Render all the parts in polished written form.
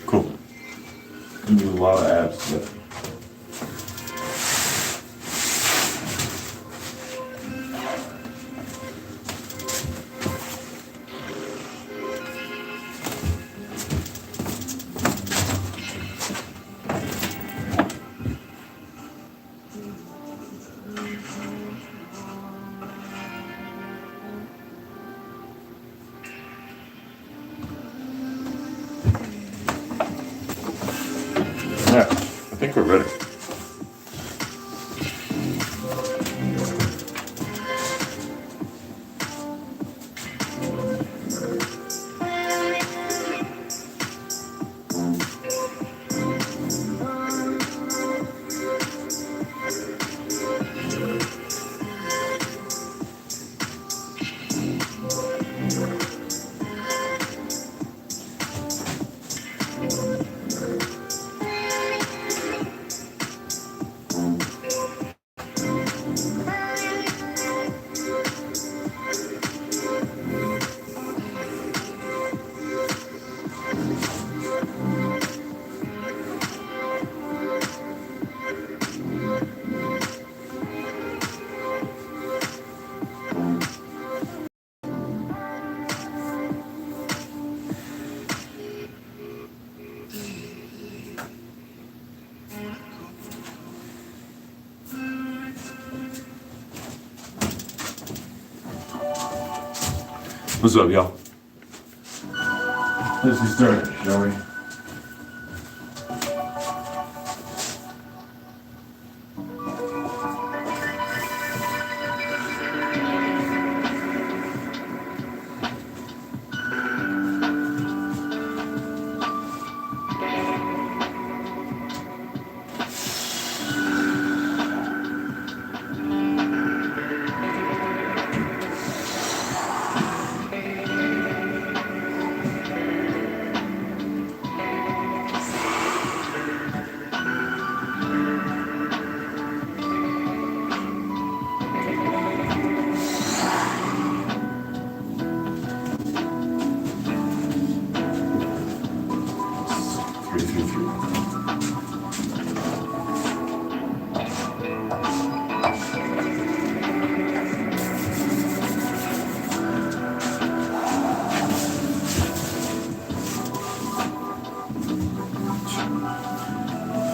Cool. You do a lot of abs today. Yeah, I think we're ready. What's up, y'all? Let's get started, shall we?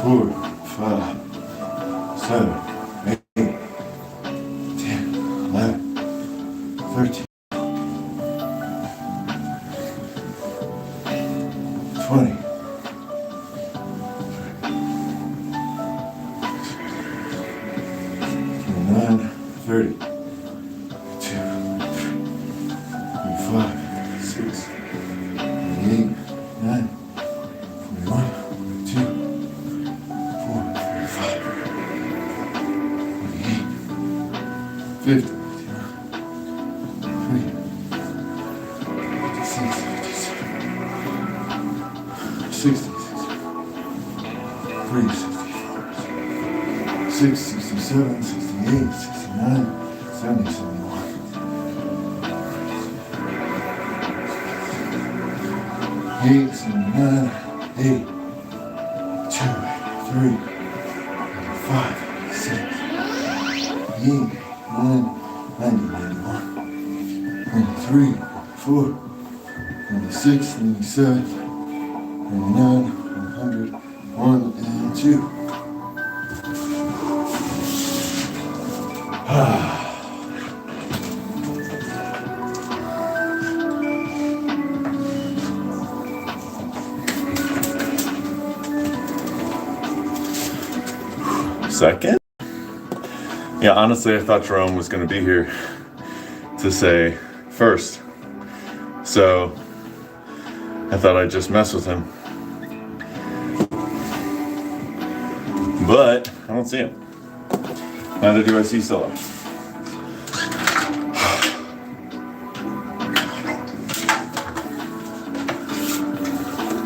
Four, 5, 7, 8, 10, 11, 13, 20, 29, 30, 35, 6, 38, 9, 41, 42, 50, 60, 67, 68, 69, 70, 71. 8, 79, 8, 2, 3, 5, 6, 8, 9, 90, 91, 93, 94, 96, 97, 99, 100, 1 and 2. Second? Yeah, honestly, I thought Jerome was going to be here to say first. So I thought I'd just mess with him. But I don't see him. Neither do I see Scylla.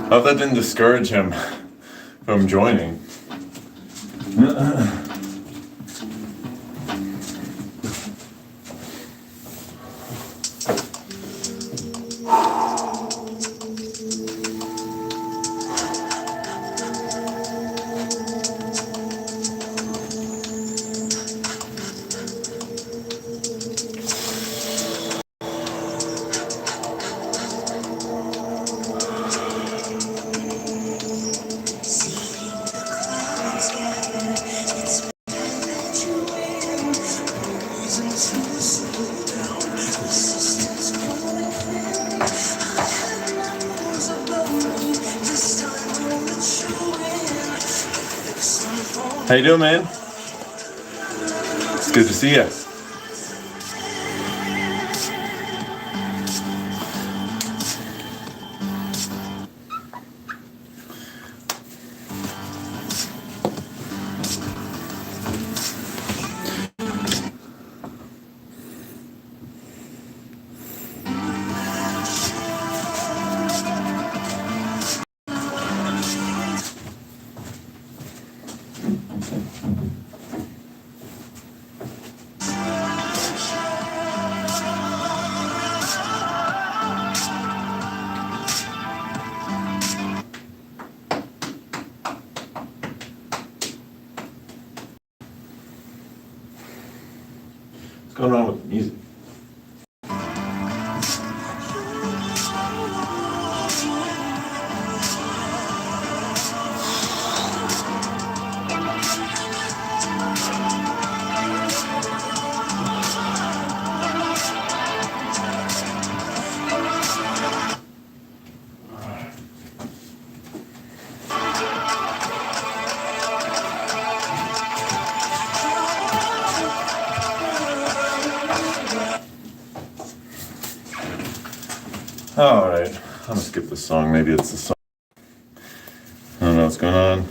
I hope that didn't discourage him from joining. How you doing, man? It's good to see you. What's going on with the music? All right, I'm gonna skip this song. Maybe it's the song. I don't know what's going on.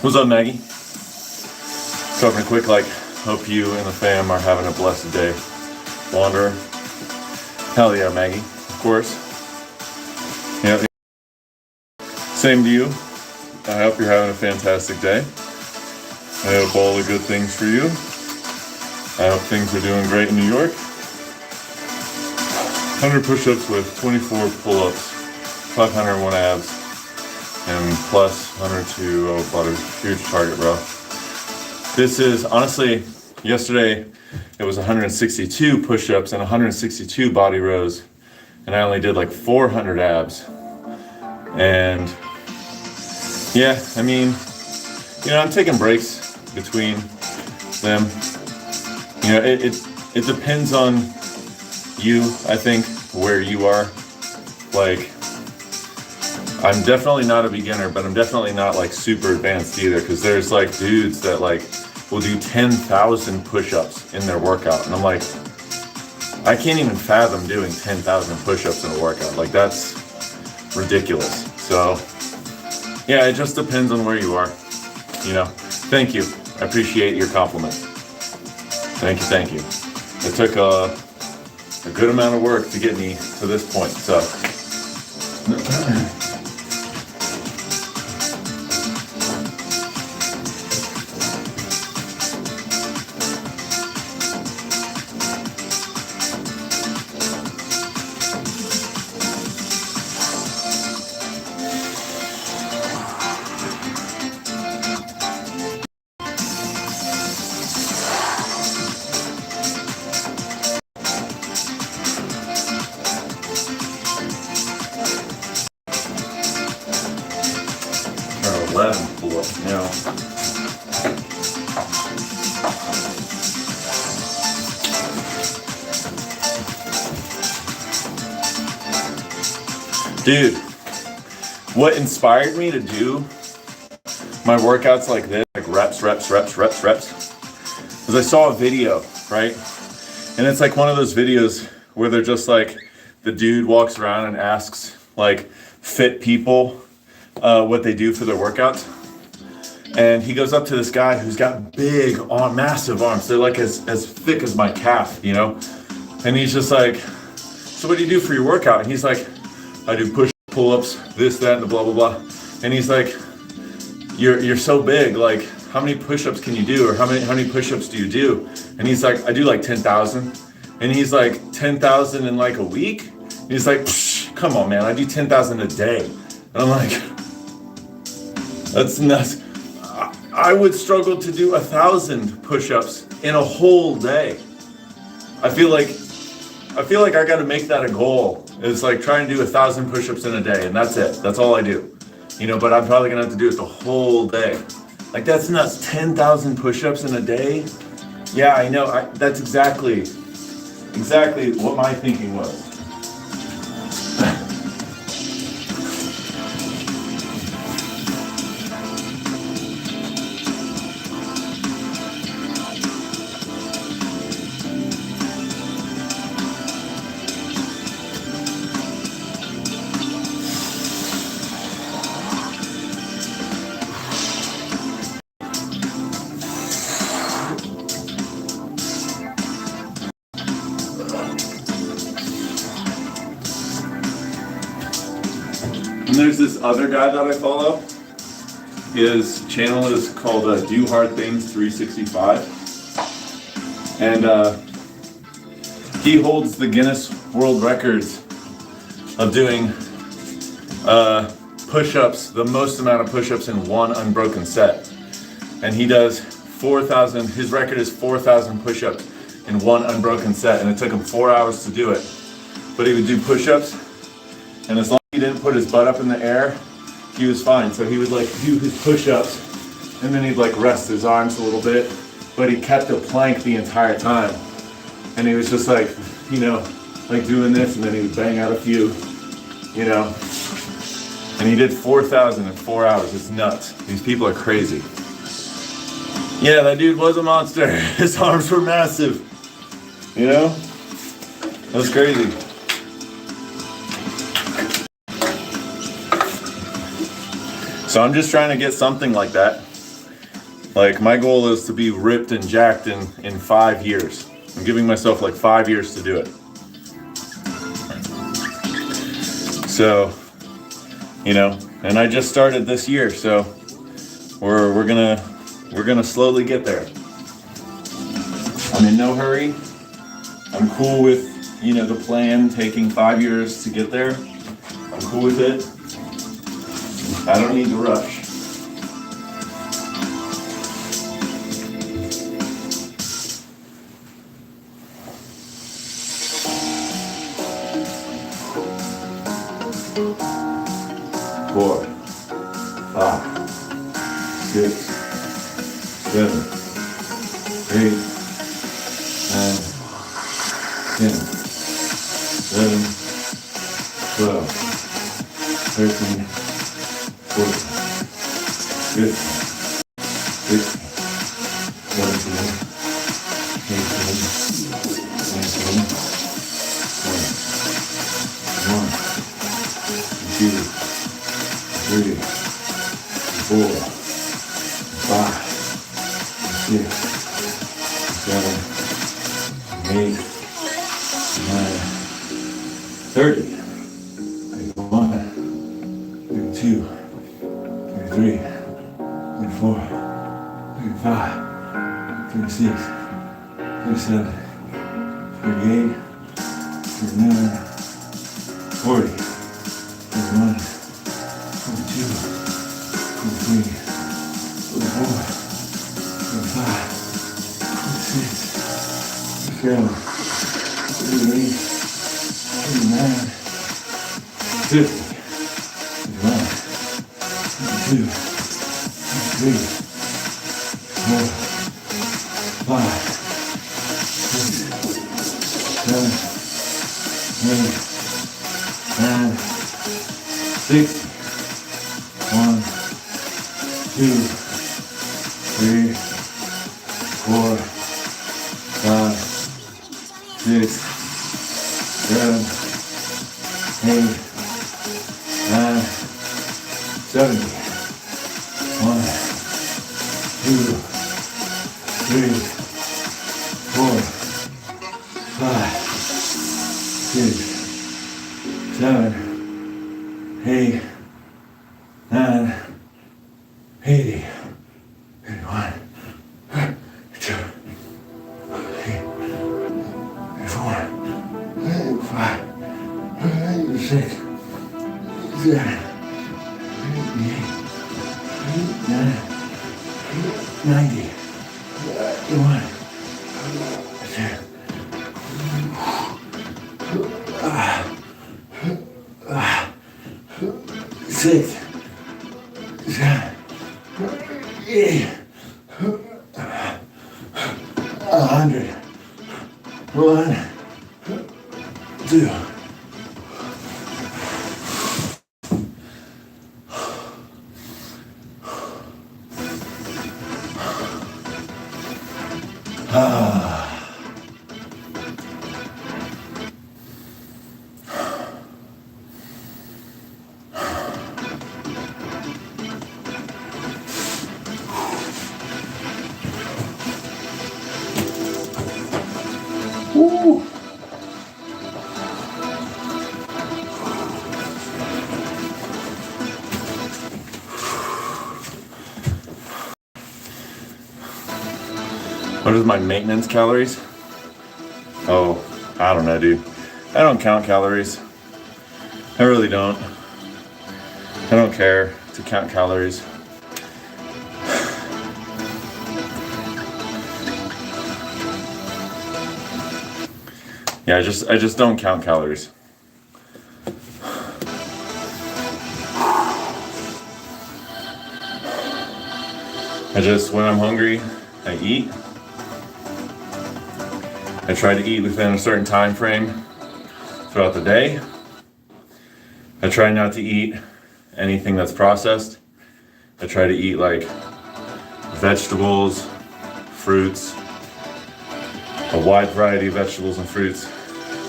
What's up, Maggie? Talking quick, like, hope you and the fam are having a blessed day. Wanderer. Hell yeah, Maggie. Of course. Yeah. Same to you. I hope you're having a fantastic day. I hope all the good things for you. I hope things are doing great in New York. 100 push-ups with 24 pull-ups, 501 abs, and plus 102 butter. Huge target, bro. This is, honestly, yesterday it was 162 push-ups and 162 body rows. and I only did like 400 abs. And yeah, I mean, you know, I'm taking breaks between them. You know, it depends on you, I think, where you are. Like, I'm definitely not a beginner, but I'm definitely not like super advanced either, because there's like dudes that like will do 10,000 push-ups in their workout, and I'm like, I can't even fathom doing 10,000 push-ups in a workout. Like, that's ridiculous. So yeah, it just depends on where you are, you know. Thank you. I appreciate your compliment. Thank you, thank you. It took a good amount of work to get me to this point, so. Or 11 pull-ups now. Dude, what inspired me to do my workouts like this, like reps, is I saw a video, right? And it's like one of those videos where they're just like, the dude walks around and asks like fit people what they do for their workouts. And he goes up to this guy who's got big arm, massive arms. They're like as thick as my calf, you know? And he's just like, so what do you do for your workout? And he's like, I do pull-ups, this, that, and the blah, blah, blah. And he's like, you're so big, like, how many push-ups can you do? Or how many push-ups do you do? And he's like, I do like 10,000. And he's like, 10,000 in like a week? And he's like, come on, man, I do 10,000 a day. And I'm like, that's nuts. I would struggle to do 1,000 push-ups in a whole day. I feel like I got to make that a goal. It's like trying to do 1,000 push-ups in a day, and that's it. That's all I do. You know, but I'm probably gonna have to do it the whole day. Like, that's nuts. 10,000 push-ups in a day. Yeah, I know. That's exactly what my thinking was. And there's this other guy that I follow. His channel is called Do Hard Things 365. And he holds the Guinness World Records of doing push-ups, the most amount of push-ups in one unbroken set. And he does 4,000, his record is 4,000 push-ups in one unbroken set. And it took him 4 hours to do it. But he would do push-ups, and as long as he didn't put his butt up in the air, he was fine. So he would like do his push-ups, and then he'd like rest his arms a little bit, but he kept a plank the entire time. And he was just like, you know, like doing this, and then he would bang out a few, you know. And he did 4,000 in 4 hours. It's nuts. These people are crazy. Yeah, that dude was a monster. His arms were massive. You know? That was crazy. So I'm just trying to get something like that. Like, my goal is to be ripped and jacked in 5 years. I'm giving myself like 5 years to do it. So, you know, and I just started this year, so we're gonna slowly get there. I'm in no hurry. I'm cool with, you know, the plan taking 5 years to get there. I'm cool with it. I don't need to rush. 4, 5, 6, 7, 8, 9, 10, 11, 12, 13, 14, 15, 16, 17, 18, 19, 20, 21, 2, 3, 4, 5, 6, 7, 8, 9, 30, 31, 32, 33, 34, 35, 36, 37, 38, 39, 40, 41, 42, 43, 44, 45, 46, 47, 48, 49, 50, 51, 52, 53, 4, 5, 6, 7, 8, 9, 60, 1, 2, 3, 4, 5, 6, 7, 8, 9, 70. 1, 2, 3, 4, 5, 6, 7, 8, 9, 80, 81, 82, 84, 85, 86, 87, 88, 89, 90, 91, 6, 7, 8, 100, 1, 2. Woo. What is my maintenance calories? Oh, I don't know, dude. I don't count calories. I really don't. I don't care to count calories. Yeah, I just don't count calories. When I'm hungry, I eat. I try to eat within a certain time frame throughout the day. I try not to eat anything that's processed. I try to eat like vegetables, fruits, a wide variety of vegetables and fruits.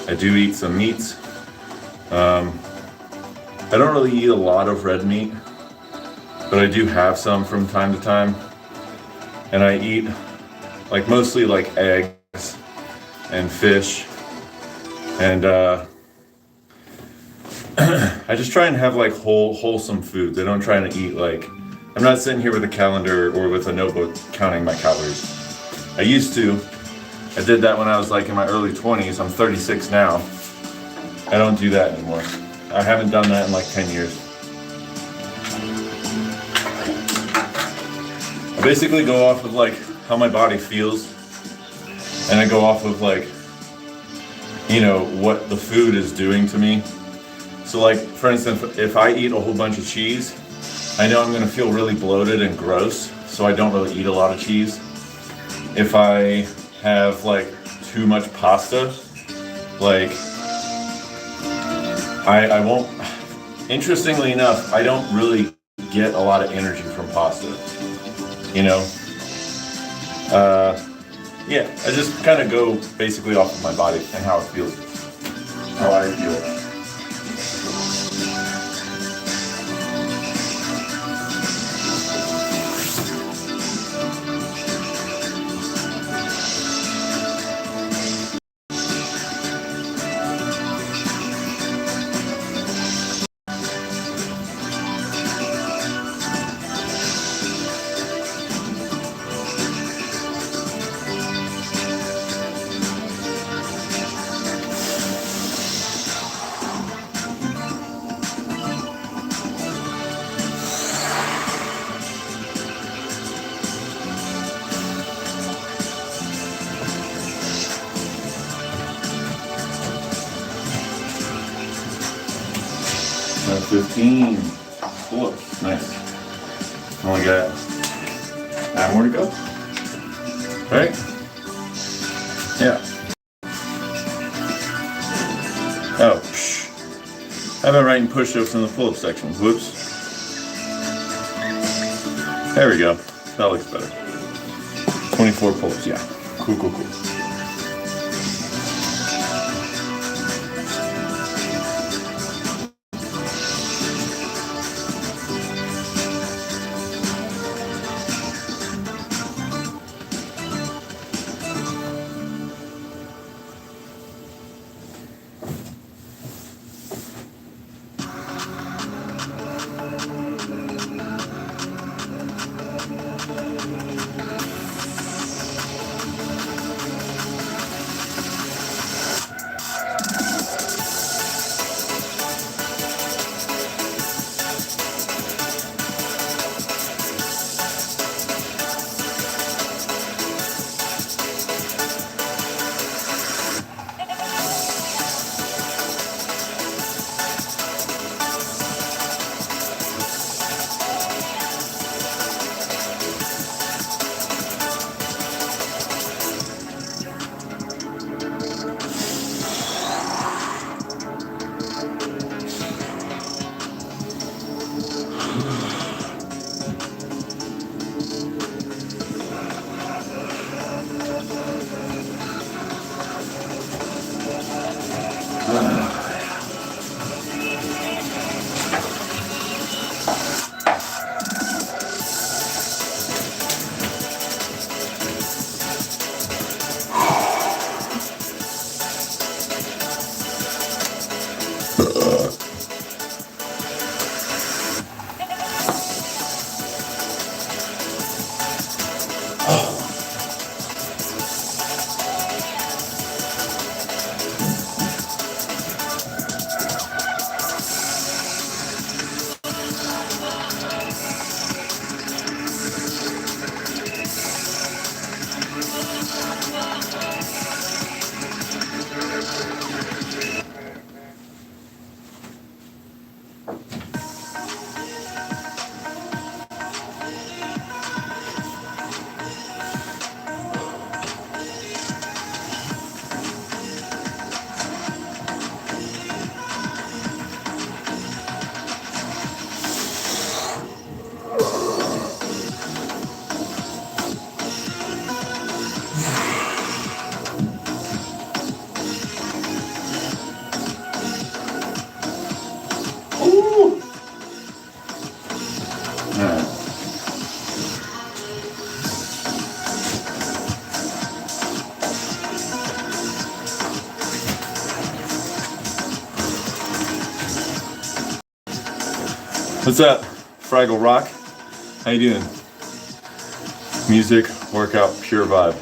I do eat some meats. I don't really eat a lot of red meat, but I do have some from time to time. And I eat like mostly like eggs and fish, and I just try and have like wholesome foods. I don't try to eat like, I'm not sitting here with a calendar or with a notebook counting my calories. I used to. I did that when I was like in my early 20s. I'm 36 now. I don't do that anymore. I haven't done that in like 10 years. I basically go off of like how my body feels, and I go off of like, you know, what the food is doing to me. So like, for instance, if I eat a whole bunch of cheese, I know I'm gonna feel really bloated and gross, so I don't really eat a lot of cheese. If I have like too much pasta, like I won't, interestingly enough, I don't really get a lot of energy from pasta, you know? Yeah, I just kind of go basically off of my body and how it feels, how I feel. That's 15 pull-ups. Nice. Only got 9 more to go. Right? Yeah. Oh, psh. How about writing push-ups in the pull-up section? Whoops. There we go. That looks better. 24 pull-ups. Yeah. Cool, cool, cool. What's up, Fraggle Rock? How you doing? Music, workout, pure vibe.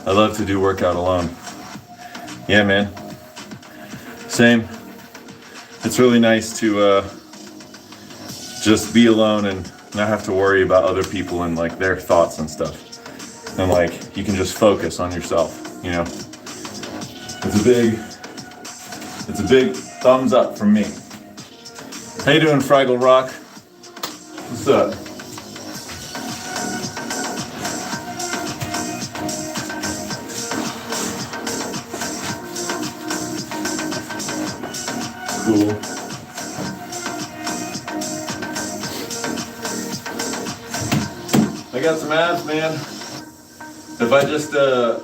I love to do workout alone. Yeah, man. Same. It's really nice to just be alone and not have to worry about other people and like their thoughts and stuff. And like you can just focus on yourself, you know. It's a big thumbs up from me. How you doing, Fraggle Rock? What's up? Cool. I got some abs, man. If I just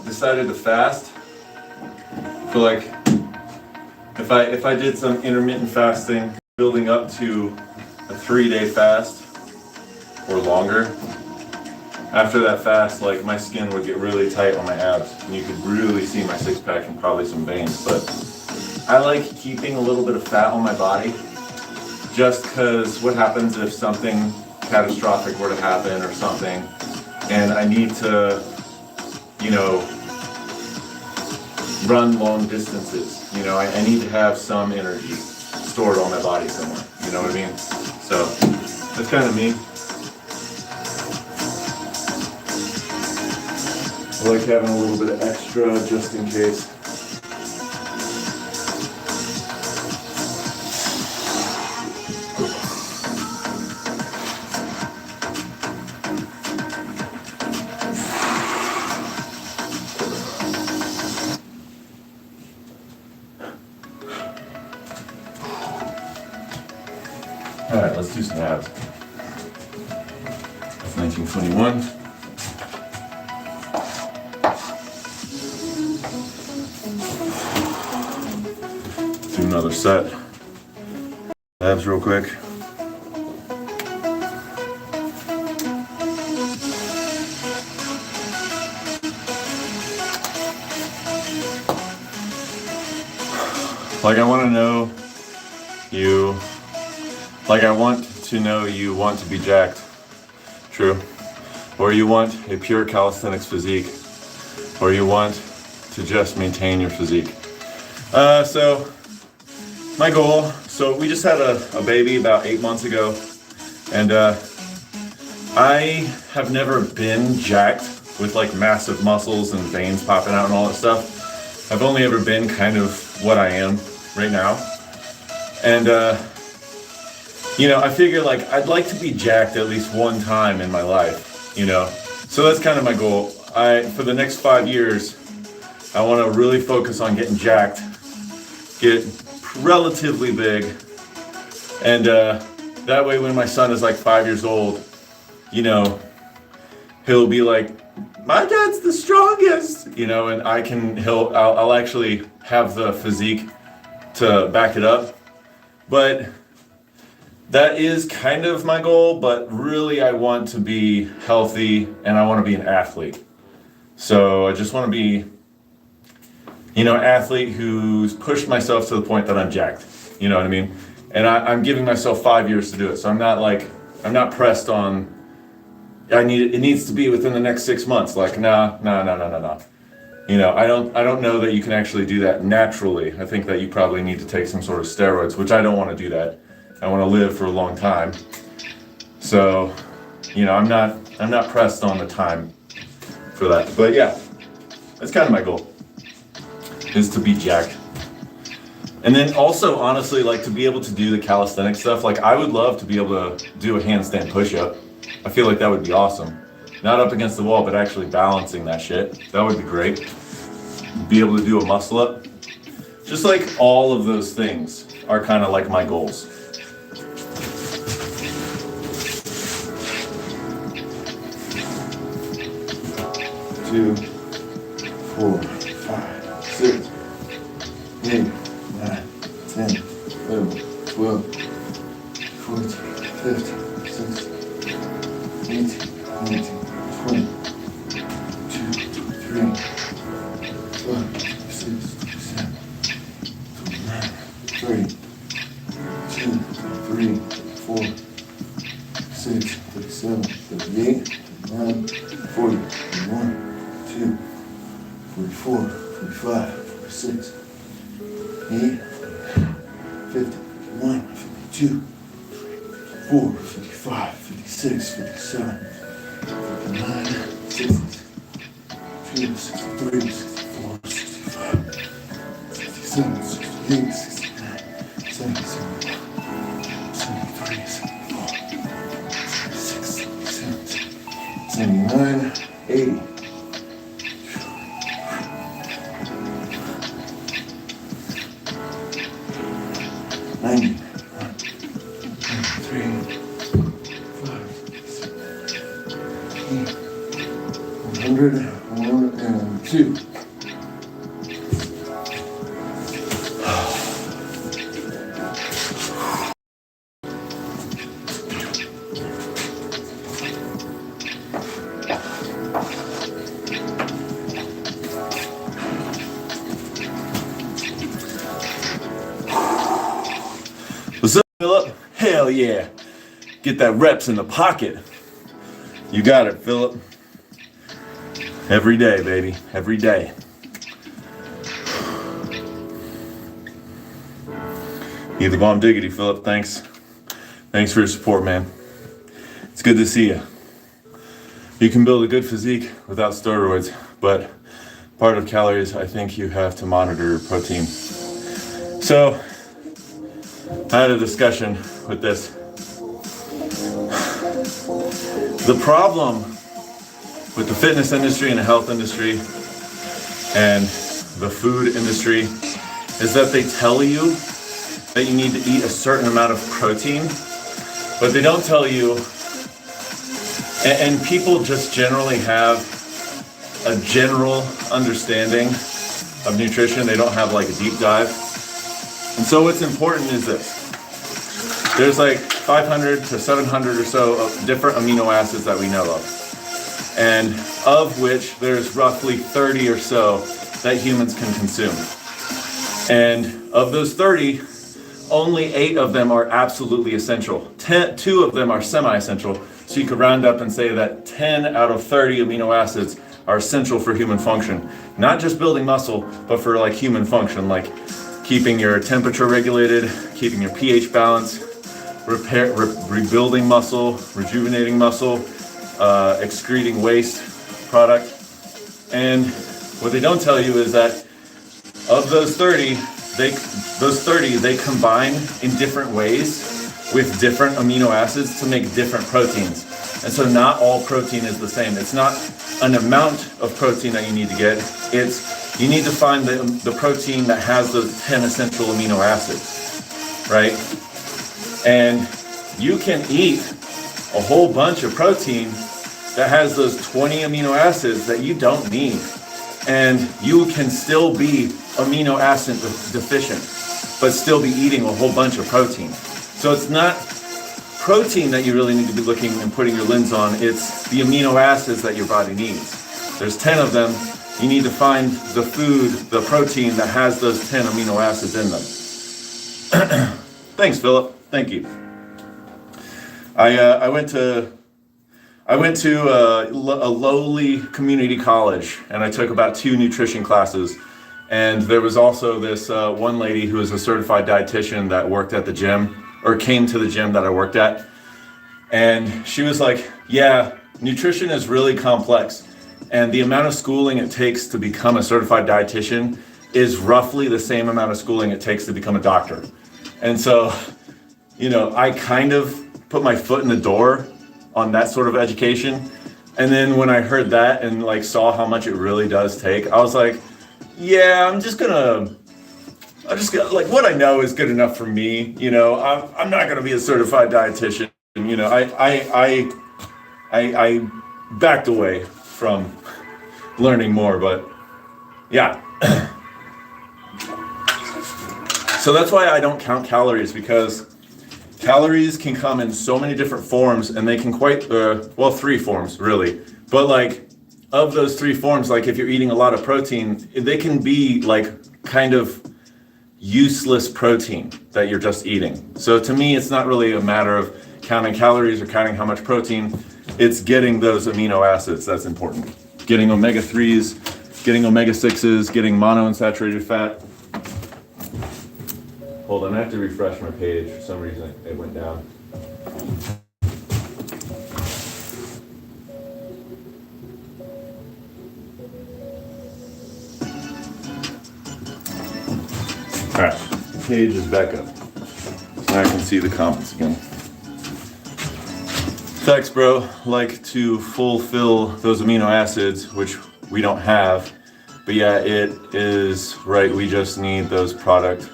decided to fast, I feel like if I did some intermittent fasting, building up to a 3-day fast or longer, after that fast, like my skin would get really tight on my abs, and you could really see my six pack and probably some veins. But I like keeping a little bit of fat on my body, just because what happens if something catastrophic were to happen or something, and I need to, you know, run long distances. You know, I need to have some energy stored on my body somewhere. You know what I mean? So that's kind of me. I like having a little bit of extra just in case. All right, let's do some abs. That's 1921. Do another set. Abs real quick. Like I want to know you. Like I want to know you want to be jacked. True. Or you want a pure calisthenics physique. Or you want to just maintain your physique. So my goal, so we just had a baby about 8 months ago, and I have never been jacked with like massive muscles and veins popping out and all that stuff. I've only ever been kind of what I am right now. And you know, I figure like I'd like to be jacked at least one time in my life, you know. So that's kind of my goal. For the next 5 years, I want to really focus on getting jacked, get relatively big, and that way when my son is like 5 years old, you know, he'll be like, my dad's the strongest, you know, and I'll actually have the physique to back it up. But that is kind of my goal, but really I want to be healthy and I want to be an athlete. So I just want to be, you know, an athlete who's pushed myself to the point that I'm jacked. You know what I mean? And I'm giving myself 5 years to do it. So I'm not pressed on, it needs to be within the next 6 months. Like, nah. You know, I don't know that you can actually do that naturally. I think that you probably need to take some sort of steroids, which I don't want to do that. I want to live for a long time. So, you know, I'm not pressed on the time for that. But yeah, that's kind of my goal, is to be jacked. And then also, honestly, like to be able to do the calisthenic stuff. Like I would love to be able to do a handstand push-up. I feel like that would be awesome. Not up against the wall, but actually balancing that shit. That would be great. Be able to do a muscle up. Just like all of those things are kind of like my goals. 2, 4, 5, 6, 8, 9, 10, 11, 12, 14, 15, 16, 18, 19, 20, 2, 3, 5, 6, 7, 9, 30, 2, 3, 4, 6, 37, 38, 39, 40, 41, 2, 44, 45, 46, 8, 50, 51, 52, 54, 55, 56, 57, 59, 60, 62, 63, 64, 65, 67, 68, 69, 73, 74, 76, 77, 79, 80. 90, 1, 3, 5, 6, 100, 1 and 2. What's up, Philip? Hell yeah. Get that reps in the pocket. You got it, Philip. Every day, baby. Every day. Either bomb diggity, Philip. Thanks. Thanks for your support, man. It's good to see you. You can build a good physique without steroids, but part of calories, I think you have to monitor your protein. So, I had a discussion with this. The problem with the fitness industry and the health industry and the food industry is that they tell you that you need to eat a certain amount of protein, but they don't tell you, and people just generally have a general understanding of nutrition. They don't have like a deep dive. And so what's important is this. There's like 500 to 700 or so of different amino acids that we know of. And of which there's roughly 30 or so that humans can consume. And of those 30, only 8 of them are absolutely essential. 2 of them are semi-essential. So you could round up and say that 10 out of 30 amino acids are essential for human function. Not just building muscle, but for like human function, like keeping your temperature regulated, keeping your pH balanced, rebuilding muscle, rejuvenating muscle, excreting waste product. And what they don't tell you is that of those 30, they combine in different ways with different amino acids to make different proteins. And so not all protein is the same. It's not an amount of protein that you need to get. It's you need to find the protein that has those 10 essential amino acids, right? And you can eat a whole bunch of protein that has those 20 amino acids that you don't need. And you can still be amino acid deficient, but still be eating a whole bunch of protein. So it's not protein that you really need to be looking and putting your lens on. It's the amino acids that your body needs. There's 10 of them. You need to find the food, the protein that has those 10 amino acids in them. Thanks, Philip. Thank you. I went to a lowly community college, and I took about 2 nutrition classes. And there was also this one lady who was a certified dietitian that worked at the gym, or came to the gym that I worked at. And she was like, yeah, nutrition is really complex. And the amount of schooling it takes to become a certified dietitian is roughly the same amount of schooling it takes to become a doctor. And so, you know, I kind of put my foot in the door on that sort of education. And then when I heard that and like saw how much it really does take, I was like, yeah, I'm just gonna like what I know is good enough for me. You know, I'm not gonna be a certified dietitian. You know, I backed away from learning more, but yeah. So that's why I don't count calories, because calories can come in so many different forms, and they can 3 forms really. But like of those 3 forms, like if you're eating a lot of protein, they can be like kind of useless protein that you're just eating. So to me, it's not really a matter of counting calories or counting how much protein. It's getting those amino acids that's important. Getting omega-3s, getting omega-6s, getting monounsaturated fat. Hold on, I have to refresh my page. For some reason, it went down. All right, page is back up. I can see the comments again. Thanks, bro. Like to fulfill those amino acids, which we don't have. But yeah, it is right. We just need those products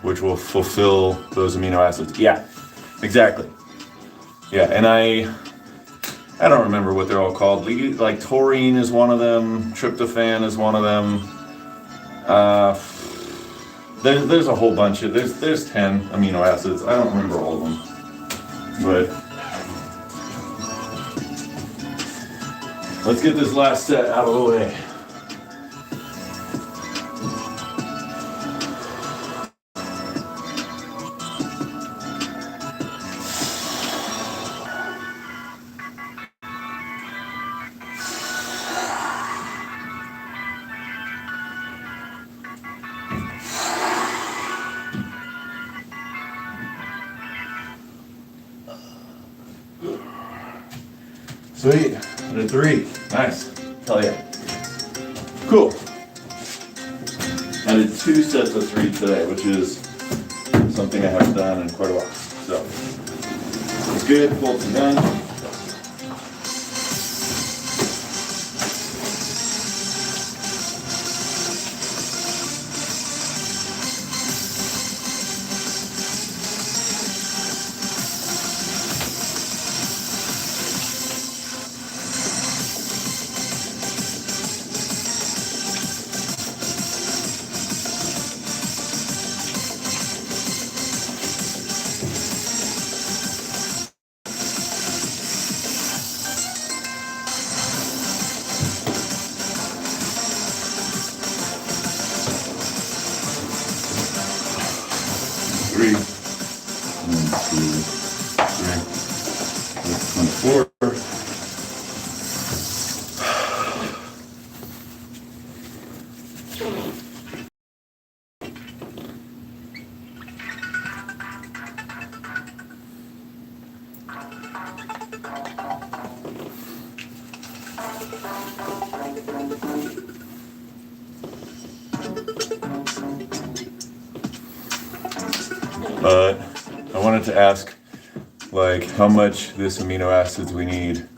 which will fulfill those amino acids. Yeah, exactly. Yeah, and I don't remember what they're all called. Like taurine is one of them. Tryptophan is one of them. There's a whole bunch of there's 10 amino acids. I don't remember all of them, but let's get this last set out of the way. Sweet. I did 3. Nice. Hell yeah. Cool. I did 2 sets of 3 today, which is something I haven't done in quite a while. So it's good. Bolts are done. Three. 1, 2, 3. That's 24. I wanted to ask, like, how much this amino acids we need,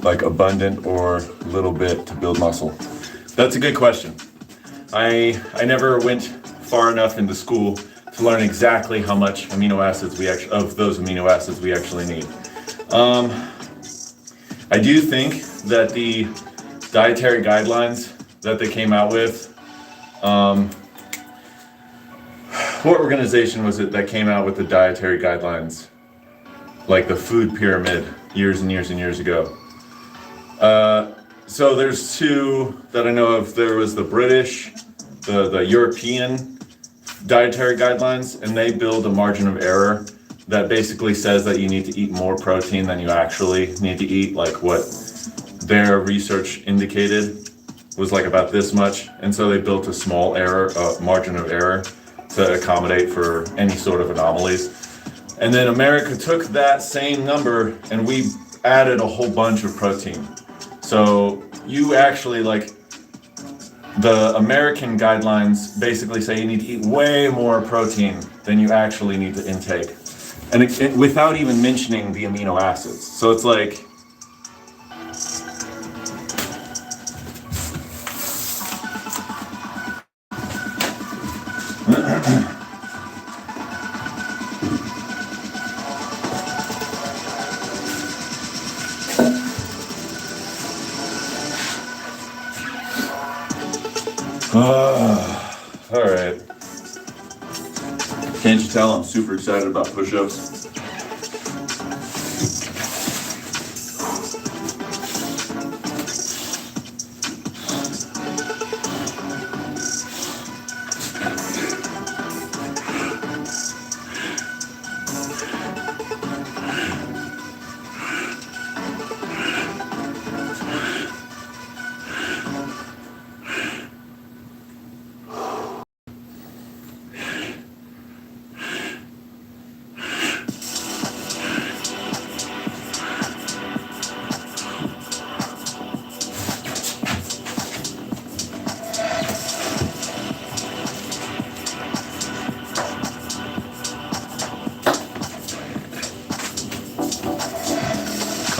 like abundant or little bit to build muscle. That's a good question. I never went far enough into school to learn exactly how much amino acids of those amino acids we actually need. I do think that the dietary guidelines that they came out with, what organization was it that came out with the dietary guidelines? Like the food pyramid years and years and years ago. So there's 2 that I know of. There was the British, the European dietary guidelines, and they build a margin of error that basically says that you need to eat more protein than you actually need to eat, like what their research indicated was like about this much. And so they built a small margin of error to accommodate for any sort of anomalies. And then America took that same number and we added a whole bunch of protein. So you actually, like, the American guidelines basically say you need to eat way more protein than you actually need to intake. And without even mentioning the amino acids. So it's like, all right. Can't you tell I'm super excited about push-ups?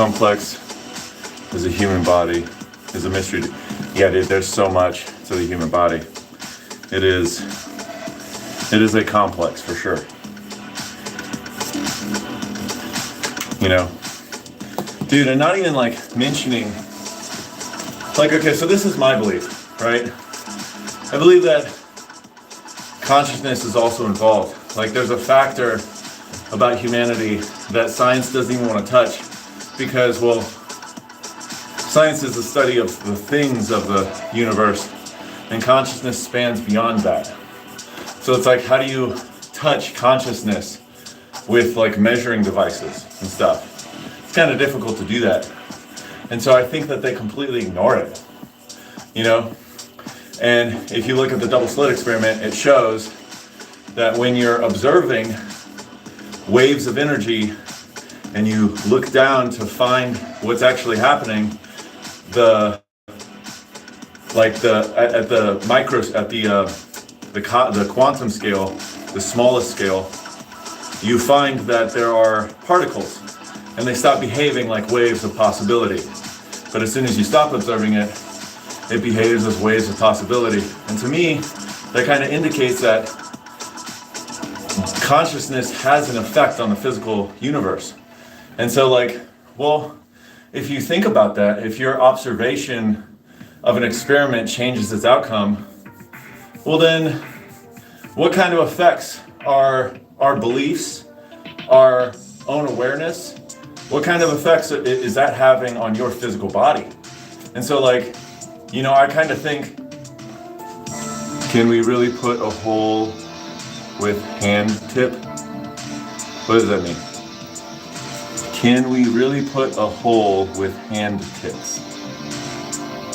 complex as a human body is a mystery. Yeah, dude, there's so much to the human body. It is a complex for sure. You know, dude, and not even like mentioning, like, okay, so this is my belief, right? I believe that consciousness is also involved. Like, there's a factor about humanity that science doesn't even want to touch because, well, science is the study of the things of the universe, and consciousness spans beyond that. So it's like, how do you touch consciousness with like measuring devices and stuff? It's kind of difficult to do that. And so I think that they completely ignore it, you know? And if you look at the double slit experiment, it shows that when you're observing waves of energy and you look down to find what's actually happening, the quantum scale, the smallest scale, you find that there are particles and they stop behaving like waves of possibility. But as soon as you stop observing it, it behaves as waves of possibility. And to me, that kind of indicates that consciousness has an effect on the physical universe. And so like, well, if you think about that, if your observation of an experiment changes its outcome, well then, what kind of effects are our beliefs, our own awareness, what kind of effects is that having on your physical body? And so like, you know, I kind of think, can we really put a hole with hand tip? What does that mean? Can we really put a hole with hand tips?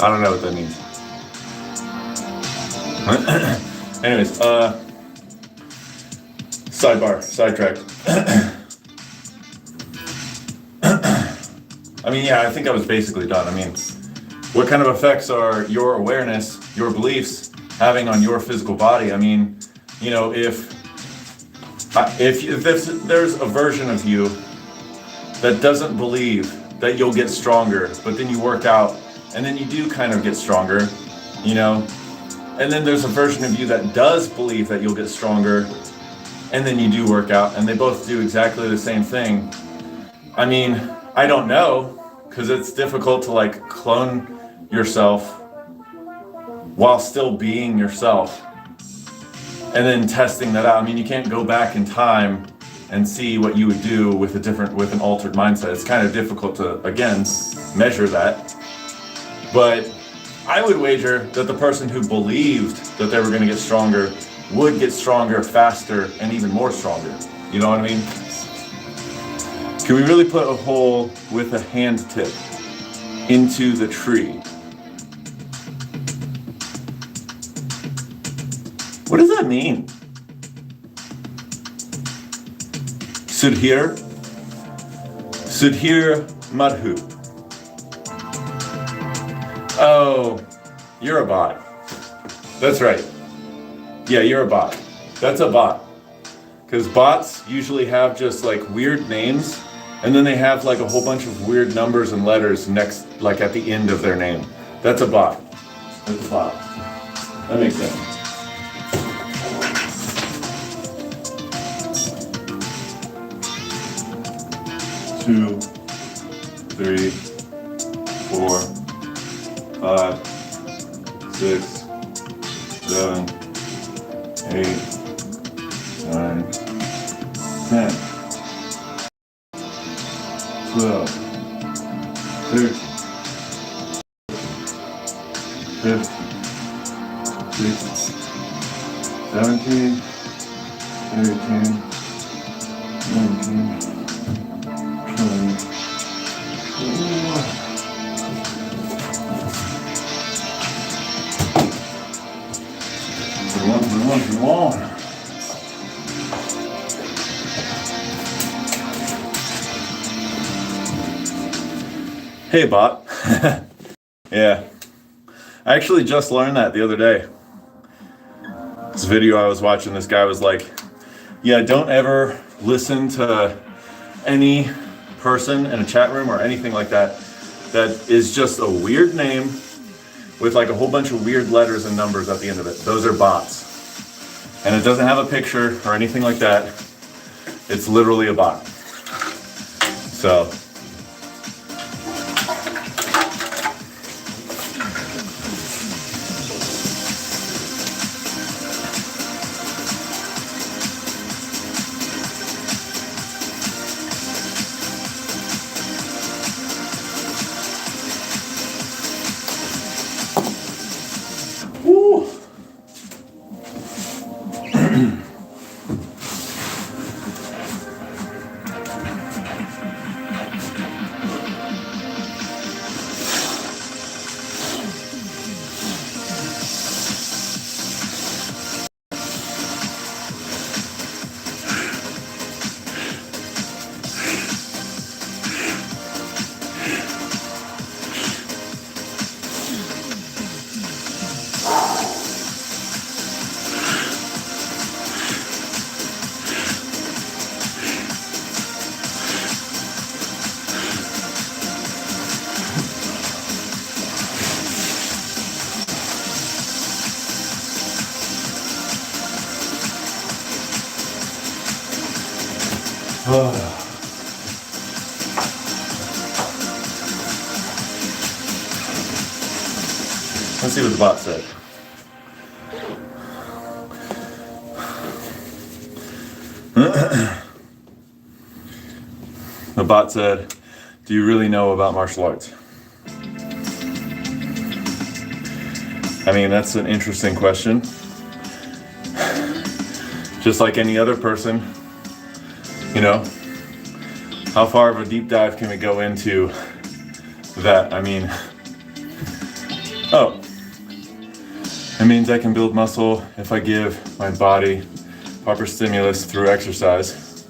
I don't know what that means. Anyways, sidetrack. I mean, yeah, I think I was basically done. I mean, what kind of effects are your awareness, your beliefs having on your physical body? I mean, you know, if there's a version of you that doesn't believe that you'll get stronger, but then you work out and then you do kind of get stronger, you know, and then there's a version of you that does believe that you'll get stronger and then you do work out and they both do exactly the same thing. I mean, I don't know, because it's difficult to like clone yourself while still being yourself and then testing that out. I mean, you can't go back in time and see what you would do with an altered mindset. It's kind of difficult to, again, measure that. But I would wager that the person who believed that they were going to get stronger would get stronger faster and even more stronger. You know what I mean? Can we really put a hole with a hand tip into the tree? What does that mean? Sudhir Madhu. Oh, you're a bot. That's right. Yeah, you're a bot. That's a bot. Because bots usually have just like weird names, and then they have like a whole bunch of weird numbers and letters next, like at the end of their name. That's a bot. That's a bot. That makes sense. Two, 3, 4, 5, 6, 7, 8, 9, 10, 12, 13, 15, 16, 17, 18, 19, 20, 21. Hey, bot. Yeah. I actually just learned that the other day. This video I was watching, this guy was like, yeah, don't ever listen to any person in a chat room or anything like that that is just a weird name with like a whole bunch of weird letters and numbers at the end of it. Those are bots. And it doesn't have a picture or anything like that. It's literally a bot. So. Woo. Let's see what the bot said. The bot said, "Do you really know about martial arts?" I mean, that's an interesting question. Just like any other person, you know, how far of a deep dive can we go into that? I mean, oh, it means I can build muscle if I give my body proper stimulus through exercise.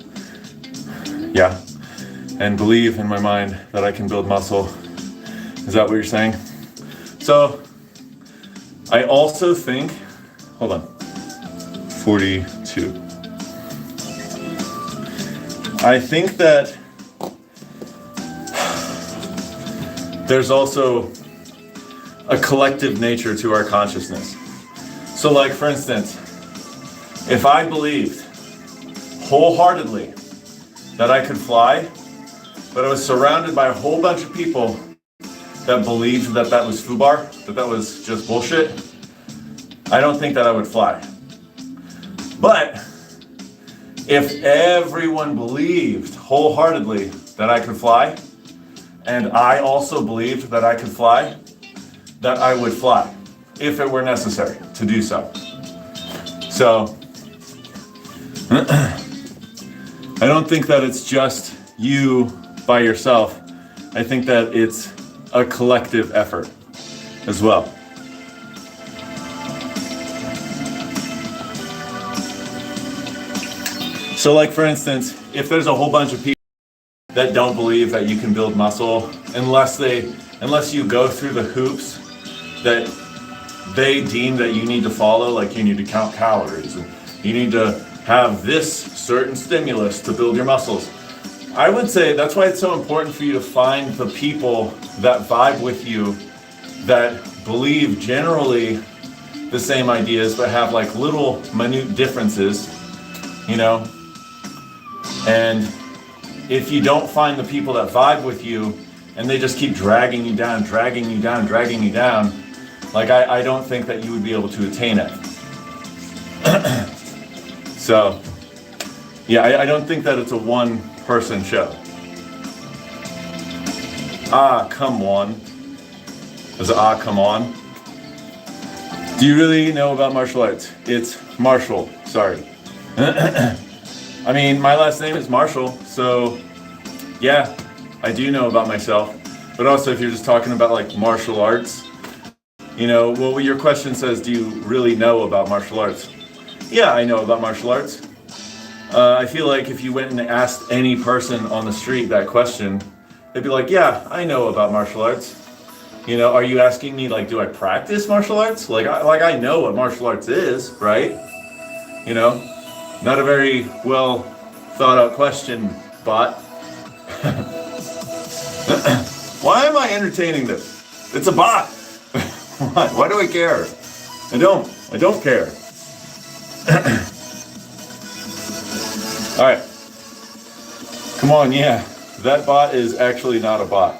Yeah, and believe in my mind that I can build muscle. Is that what you're saying? So, I also think, hold on, 42. I think that there's also a collective nature to our consciousness. So like, for instance, if I believed wholeheartedly that I could fly, but I was surrounded by a whole bunch of people that believed that that was foobar, that was just bullshit, I don't think that I would fly. But if everyone believed wholeheartedly that I could fly, and I also believed that I could fly, that I would fly, if it were necessary to do so. So, I don't think that it's just you by yourself. I think that it's a collective effort as well. So like, for instance, if there's a whole bunch of people that don't believe that you can build muscle unless you go through the hoops that they deem that you need to follow, like you need to count calories and you need to have this certain stimulus to build your muscles. I would say that's why it's so important for you to find the people that vibe with you, that believe generally the same ideas but have like little minute differences, you know? And if you don't find the people that vibe with you and they just keep dragging you down, like I don't think that you would be able to attain it. So, yeah, I don't think that it's a one-person show. Ah, come on. There's an ah, come on. Do you really know about martial arts? It's Marshall, sorry. I mean, my last name is Marshall, so yeah, I do know about myself. But also, if you're just talking about like martial arts, you know, well, your question says, do you really know about martial arts? Yeah, I know about martial arts. I feel like if you went and asked any person on the street that question, they'd be like, yeah, I know about martial arts. You know, are you asking me, like, do I practice martial arts? Like I know what martial arts is, right? You know, not a very well thought out question, but Why am I entertaining this? It's a bot. Why do I care? I don't care. All right. Come on, yeah. That bot is actually not a bot.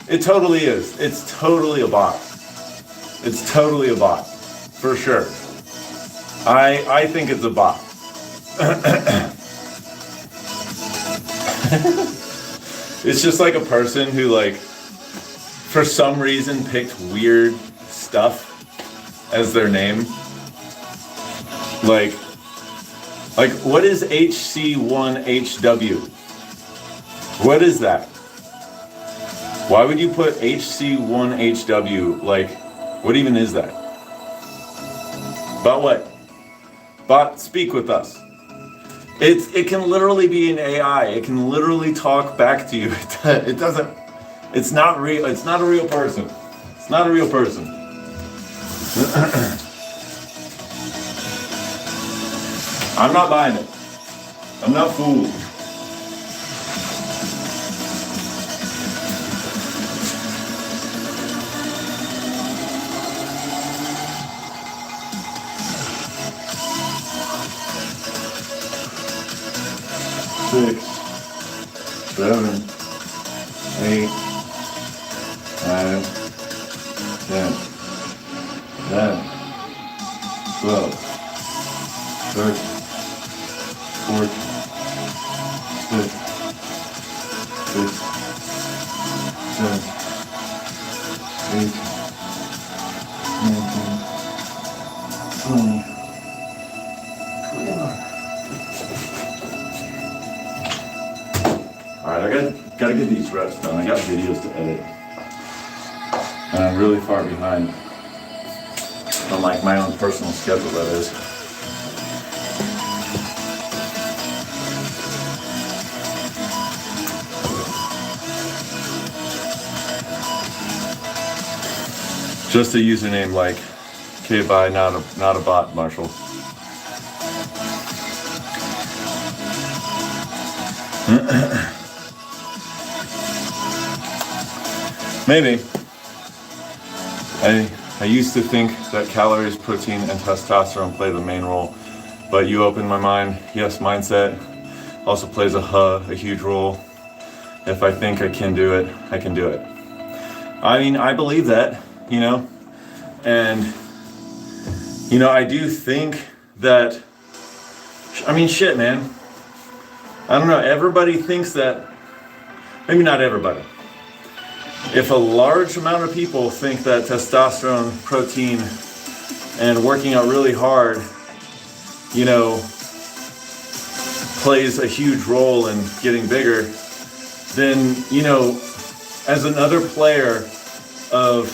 It totally is. It's totally a bot. It's totally a bot. For sure. I think it's a bot. It's just like a person who, like, for some reason picked weird stuff as their name. Like what is HC1HW? What is that? Why would you put HC1HW? Like, what even is that? About what? Bot, speak with us. It can literally be an AI. It can literally talk back to you. It doesn't. It's not real. It's not a real person. It's not a real person. I'm not buying it. I'm not fooled. Six, 7, 8, 9, 10, 11, 12, 13, 14, 15, 16, 17, 18, 19, 20, 21. Alright, I gotta get these reps done. I got videos to edit. And I'm really far behind on like my own personal schedule, that is. Just a username like K-Bye, not a bot, Marshall. Maybe. I used to think that calories, protein, and testosterone play the main role, but you opened my mind. Yes, mindset also plays a huge role. If I think I can do it, I can do it. I mean, I believe that, you know, and, you know, I do think that, I mean, shit, man. I don't know, everybody thinks that, maybe not everybody. If a large amount of people think that testosterone, protein, and working out really hard, you know, plays a huge role in getting bigger, then, you know, as another player of,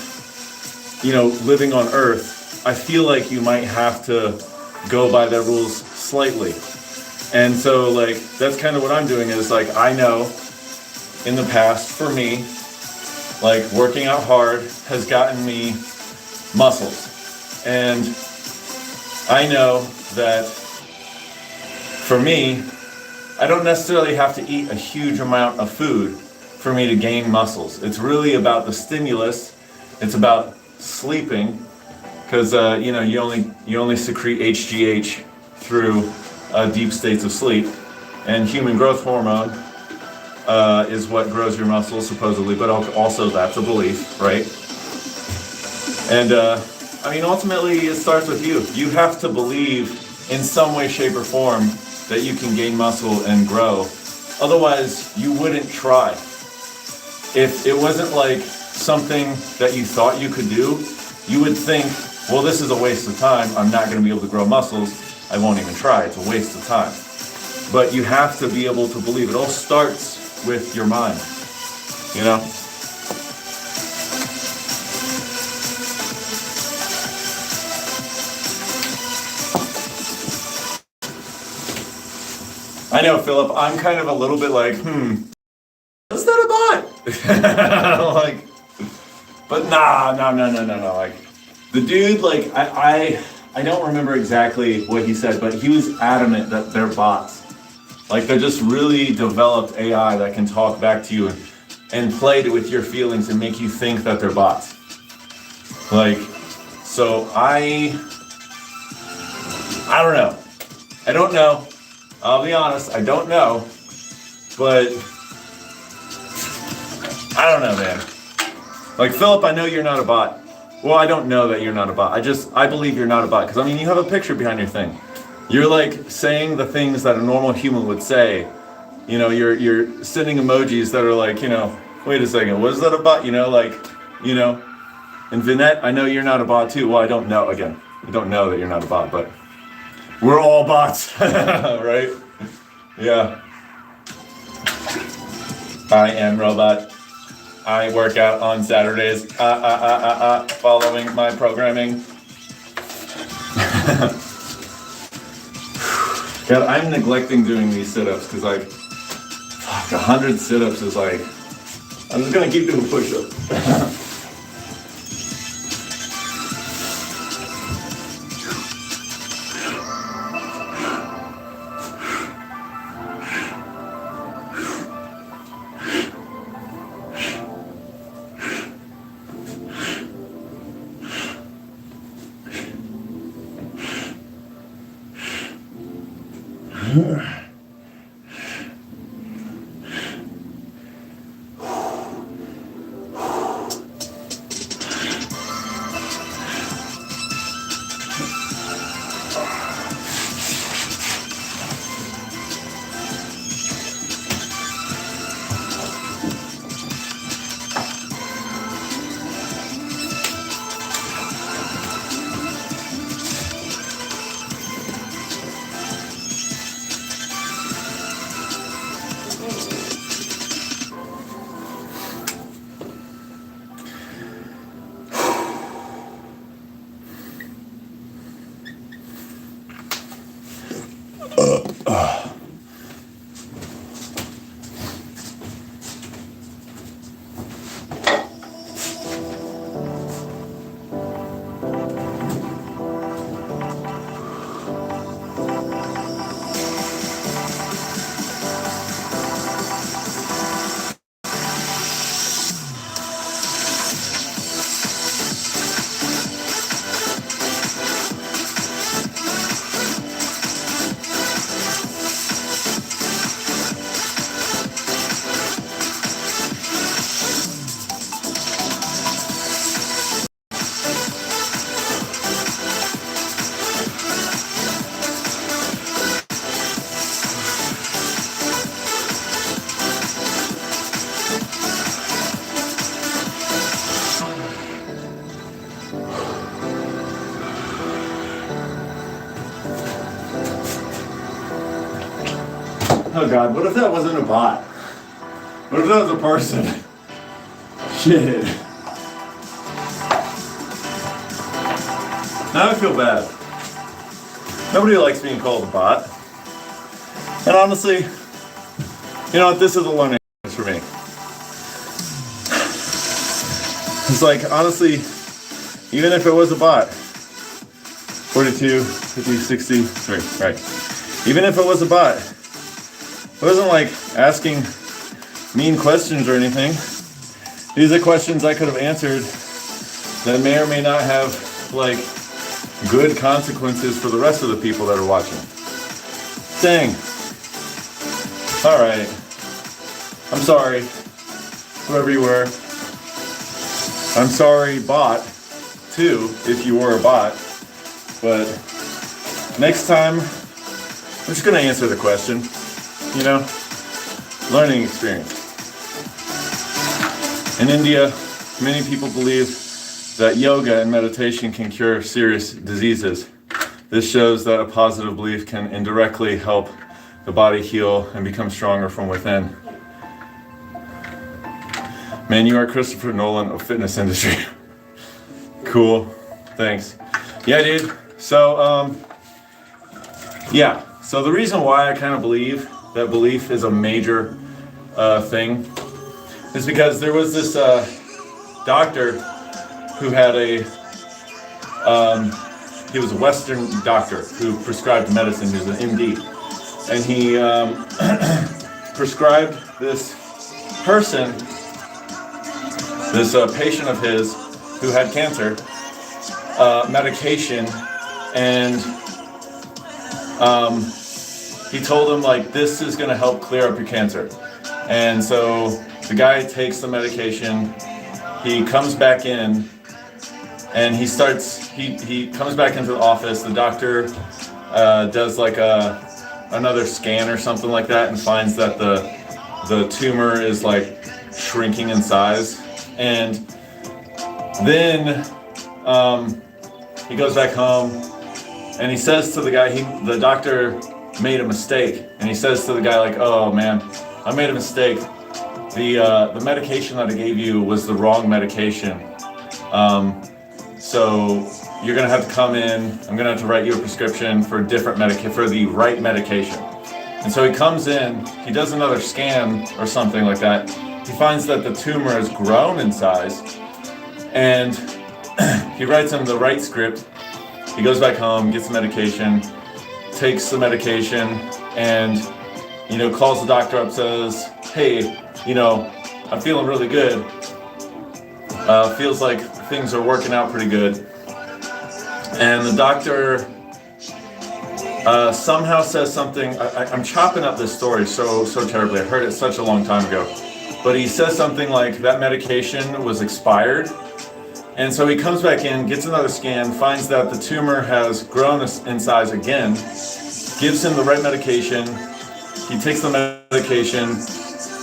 you know, living on Earth, I feel like you might have to go by their rules slightly. And so, like, that's kind of what I'm doing is, like, I know in the past, for me, like, working out hard has gotten me muscles. And I know that for me, I don't necessarily have to eat a huge amount of food for me to gain muscles. It's really about the stimulus. It's about sleeping, because you know, you only secrete HGH through deep states of sleep, and human growth hormone is what grows your muscles supposedly, but also that's a belief, right? And I mean, ultimately it starts with you. You have to believe in some way, shape, or form that you can gain muscle and grow. Otherwise, you wouldn't try. If it wasn't like something that you thought you could do, you would think, well, this is a waste of time. I'm not going to be able to grow muscles. I won't even try. It's a waste of time. But you have to be able to believe. It all starts with your mind, you know? I know, Philip, I'm kind of a little bit like, is that a bot? Like, but nah, no. Like, the dude, like, I don't remember exactly what he said, but he was adamant that they're bots. Like, they're just really developed AI that can talk back to you and and played with your feelings and make you think that they're bots. Like, so I don't know. I don't know. I'll be honest, I don't know. But I don't know, man. Like, Philip, I know you're not a bot. Well, I don't know that you're not a bot. I believe you're not a bot. Because, I mean, you have a picture behind your thing. You're, like, saying the things that a normal human would say. You know, you're sending emojis that are like, you know, wait a second, was that a bot? You know, like, you know. And Vinette, I know you're not a bot, too. Well, I don't know. Again, I don't know that you're not a bot, but we're all bots, right? Yeah. I am robot. I work out on Saturdays, following my programming. God, I'm neglecting doing these sit-ups because like, fuck, 100 sit-ups is like, I'm just gonna keep doing push-ups. Oh God, what if that wasn't a bot? What if that was a person? Shit. Now I feel bad. Nobody likes being called a bot. And honestly, you know what, this is a learning for me. It's like, honestly, even if it was a bot, 42, 50, 63, right. Even if it was a bot, it wasn't like asking mean questions or anything. These are questions I could have answered that may or may not have like good consequences for the rest of the people that are watching. Dang. All right. I'm sorry, whoever you were. I'm sorry, bot, too, if you were a bot. But next time, I'm just gonna answer the question. You know, learning experience. In India, many people believe that yoga and meditation can cure serious diseases. This shows that a positive belief can indirectly help the body heal and become stronger from within. Man, you are Christopher Nolan of fitness industry. Cool, thanks. Yeah, dude, so, yeah. So the reason why I kind of believe that belief is a major thing is because there was this doctor who had he was a Western doctor who prescribed medicine. He was an MD, and he prescribed this person this patient of his who had cancer, medication, and he told him like, this is going to help clear up your cancer. And so the guy takes the medication, he comes back in, and he comes back into the office. The doctor does like another scan or something like that, and finds that the tumor is like shrinking in size. And then he goes back home, and he says to the guy, the doctor made a mistake, and he says to the guy like, oh man, I made a mistake. The medication that I gave you was the wrong medication. So you're gonna have to come in. I'm gonna have to write you a prescription for the right medication. And so he comes in, he does another scan or something like that. He finds that the tumor has grown in size, and he writes him the right script. He goes back home, gets the medication, takes the medication, and calls the doctor up, says, hey, I'm feeling really good. Feels like things are working out pretty good. And the doctor somehow says something. I'm chopping up this story so terribly. I heard it such a long time ago. But he says something like that medication was expired. And so he comes back in, gets another scan, finds that the tumor has grown in size again, gives him the right medication. He takes the medication,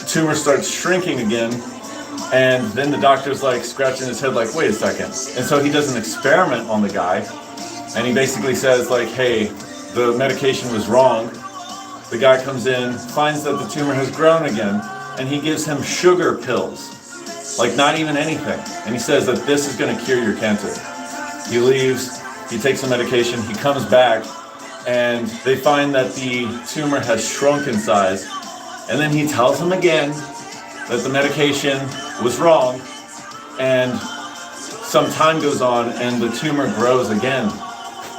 tumor starts shrinking again, and then the doctor's like scratching his head like, wait a second. And so he does an experiment on the guy, and he basically says like, hey, the medication was wrong. The guy comes in, finds that the tumor has grown again, and he gives him sugar pills, like not even anything. And he says that this is gonna cure your cancer. He leaves, he takes the medication, he comes back, and they find that the tumor has shrunk in size. And then he tells him again that the medication was wrong, and some time goes on and the tumor grows again.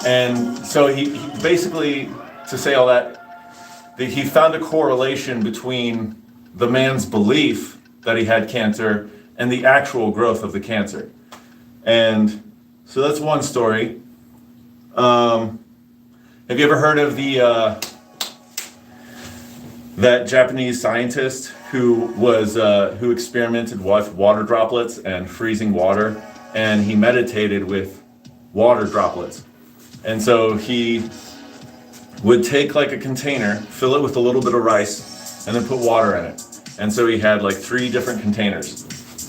And so he basically, to say all that, he found a correlation between the man's belief that he had cancer and the actual growth of the cancer. And so that's one story. Have you ever heard of that Japanese scientist who experimented with water droplets and freezing water, and he meditated with water droplets? And so he would take like a container, fill it with a little bit of rice, and then put water in it. And so he had like 3 different containers.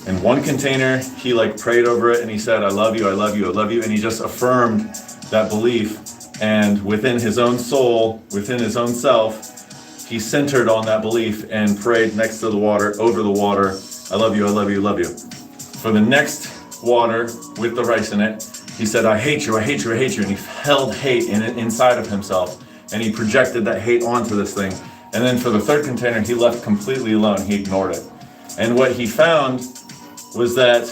In one container, he like prayed over it and he said, I love you, I love you, I love you. And he just affirmed that belief. And within his own soul, within his own self, he centered on that belief and prayed next to the water, over the water, I love you, I love you, I love you. For the next water with the rice in it, he said, I hate you, I hate you, I hate you. And he held hate inside of himself. And he projected that hate onto this thing. And then for the third container, he left completely alone. He ignored it. And what he found was that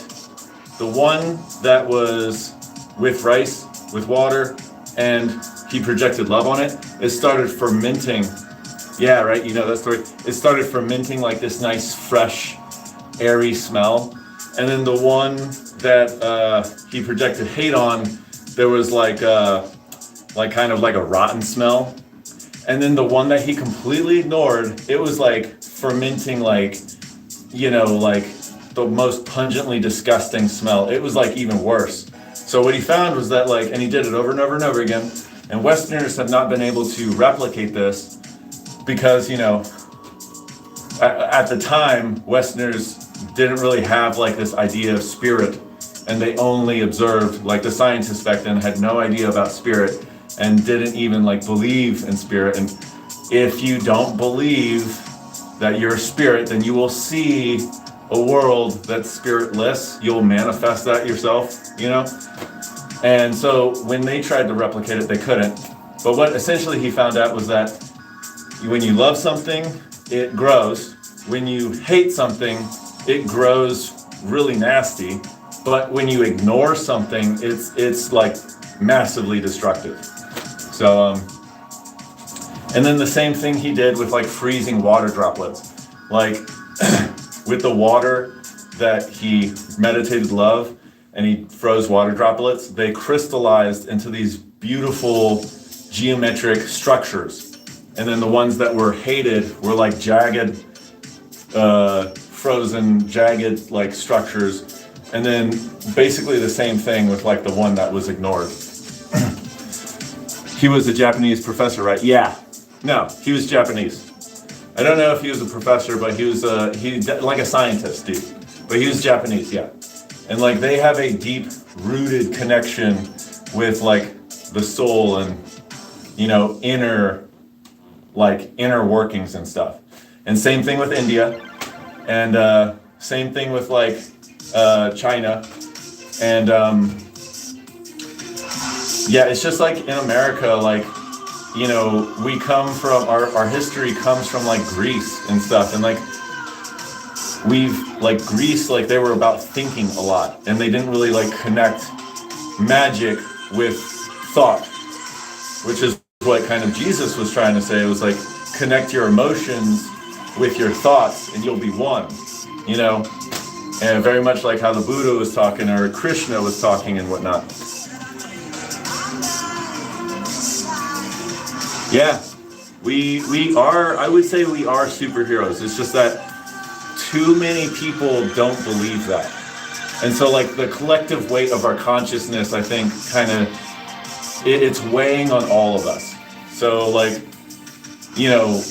the one that was with rice, with water, and he projected love on it, it started fermenting. Yeah, right, you know that story. It started fermenting like this nice, fresh, airy smell. And then the one that he projected hate on, there was like kind of like a rotten smell. And then the one that he completely ignored, it was like fermenting like, like the most pungently disgusting smell. It was like even worse. So what he found was that and he did it over and over and over again, and Westerners have not been able to replicate this because, at the time, Westerners didn't really have this idea of spirit, and they only observed, the scientists back then had no idea about spirit and didn't even believe in spirit. And if you don't believe that you're a spirit, then you will see a world that's spiritless. You'll manifest that yourself, And so when they tried to replicate it, they couldn't. But what essentially he found out was that when you love something, it grows. When you hate something, it grows really nasty. But when you ignore something, it's massively destructive. So, and then the same thing he did with freezing water droplets. With the water, that he meditated love and he froze water droplets, they crystallized into these beautiful geometric structures. And then the ones that were hated were like jagged, frozen, jagged like structures. And then basically the same thing with like the one that was ignored. He was a Japanese professor, right? Yeah. No, he was Japanese. I don't know if he was a professor, but he was like a scientist, dude. But he was Japanese, yeah. And like they have a deep rooted connection with like the soul and, you know, inner workings and stuff. And same thing with India, and same thing with like China, and yeah, it's just like in America, like, you know, we come from our history comes from like Greece and stuff, and like Greece, like they were about thinking a lot, and they didn't really like connect magic with thought, which is what kind of Jesus was trying to say. It was like, connect your emotions with your thoughts and you'll be one, you know? And very much like how the Buddha was talking or Krishna was talking and whatnot. Yeah, we are, I would say we are superheroes. It's just that too many people don't believe that. And so like the collective weight of our consciousness, I think kind of, it's weighing on all of us. So like, you know,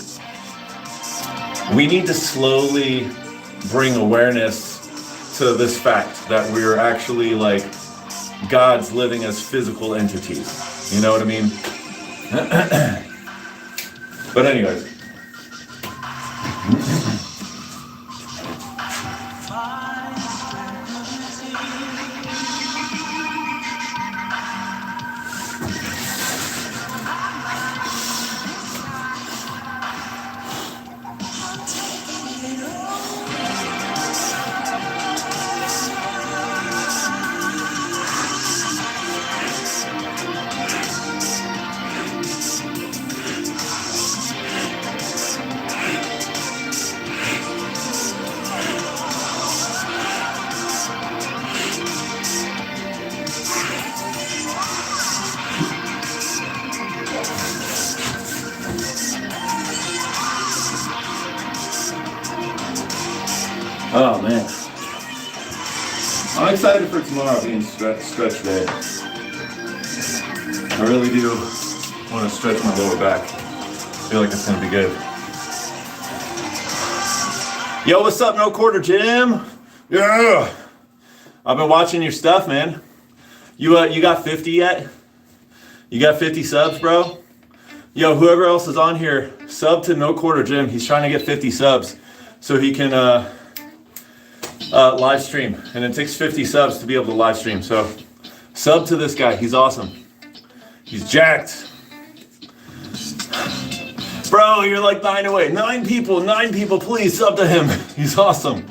we need to slowly bring awareness to this fact that we're actually like gods living as physical entities. You know what I mean? But anyways. Oh man, I'm excited for tomorrow being stretch day. I really do want to stretch my lower back. I feel like it's gonna be good. Yo, what's up, No Quarter Jim? Yeah, I've been watching your stuff, man. You got 50 yet? You got 50 subs, bro? Yo, whoever else is on here, sub to No Quarter Jim. He's trying to get 50 subs so he can live stream, and it takes 50 subs to be able to live stream. So sub to this guy. He's awesome. He's jacked. Bro, you're like 9 away. 9 people, please sub to him. He's awesome.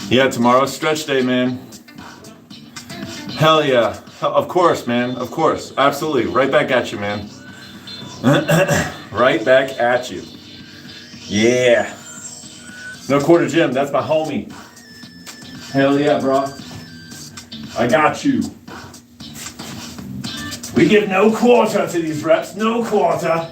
Yeah, tomorrow's stretch day, man. Hell yeah. Of course, man. Of course. Absolutely. Right back at you, man. Right back at you. Yeah. No Quarter Jim, that's my homie. Hell yeah, bro. I got you. We give no quarter to these reps, no quarter.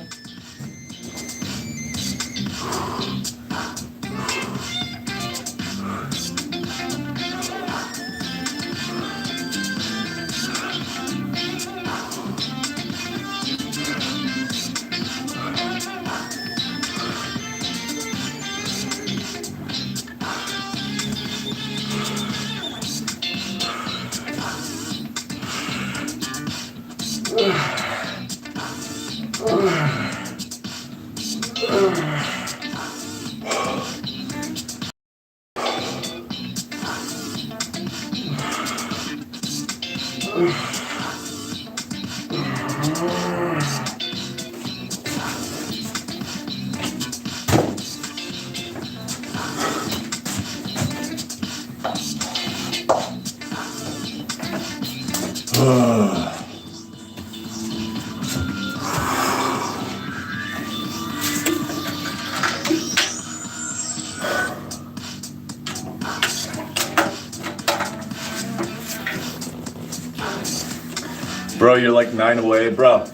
Bro, you're like 9 away, bro.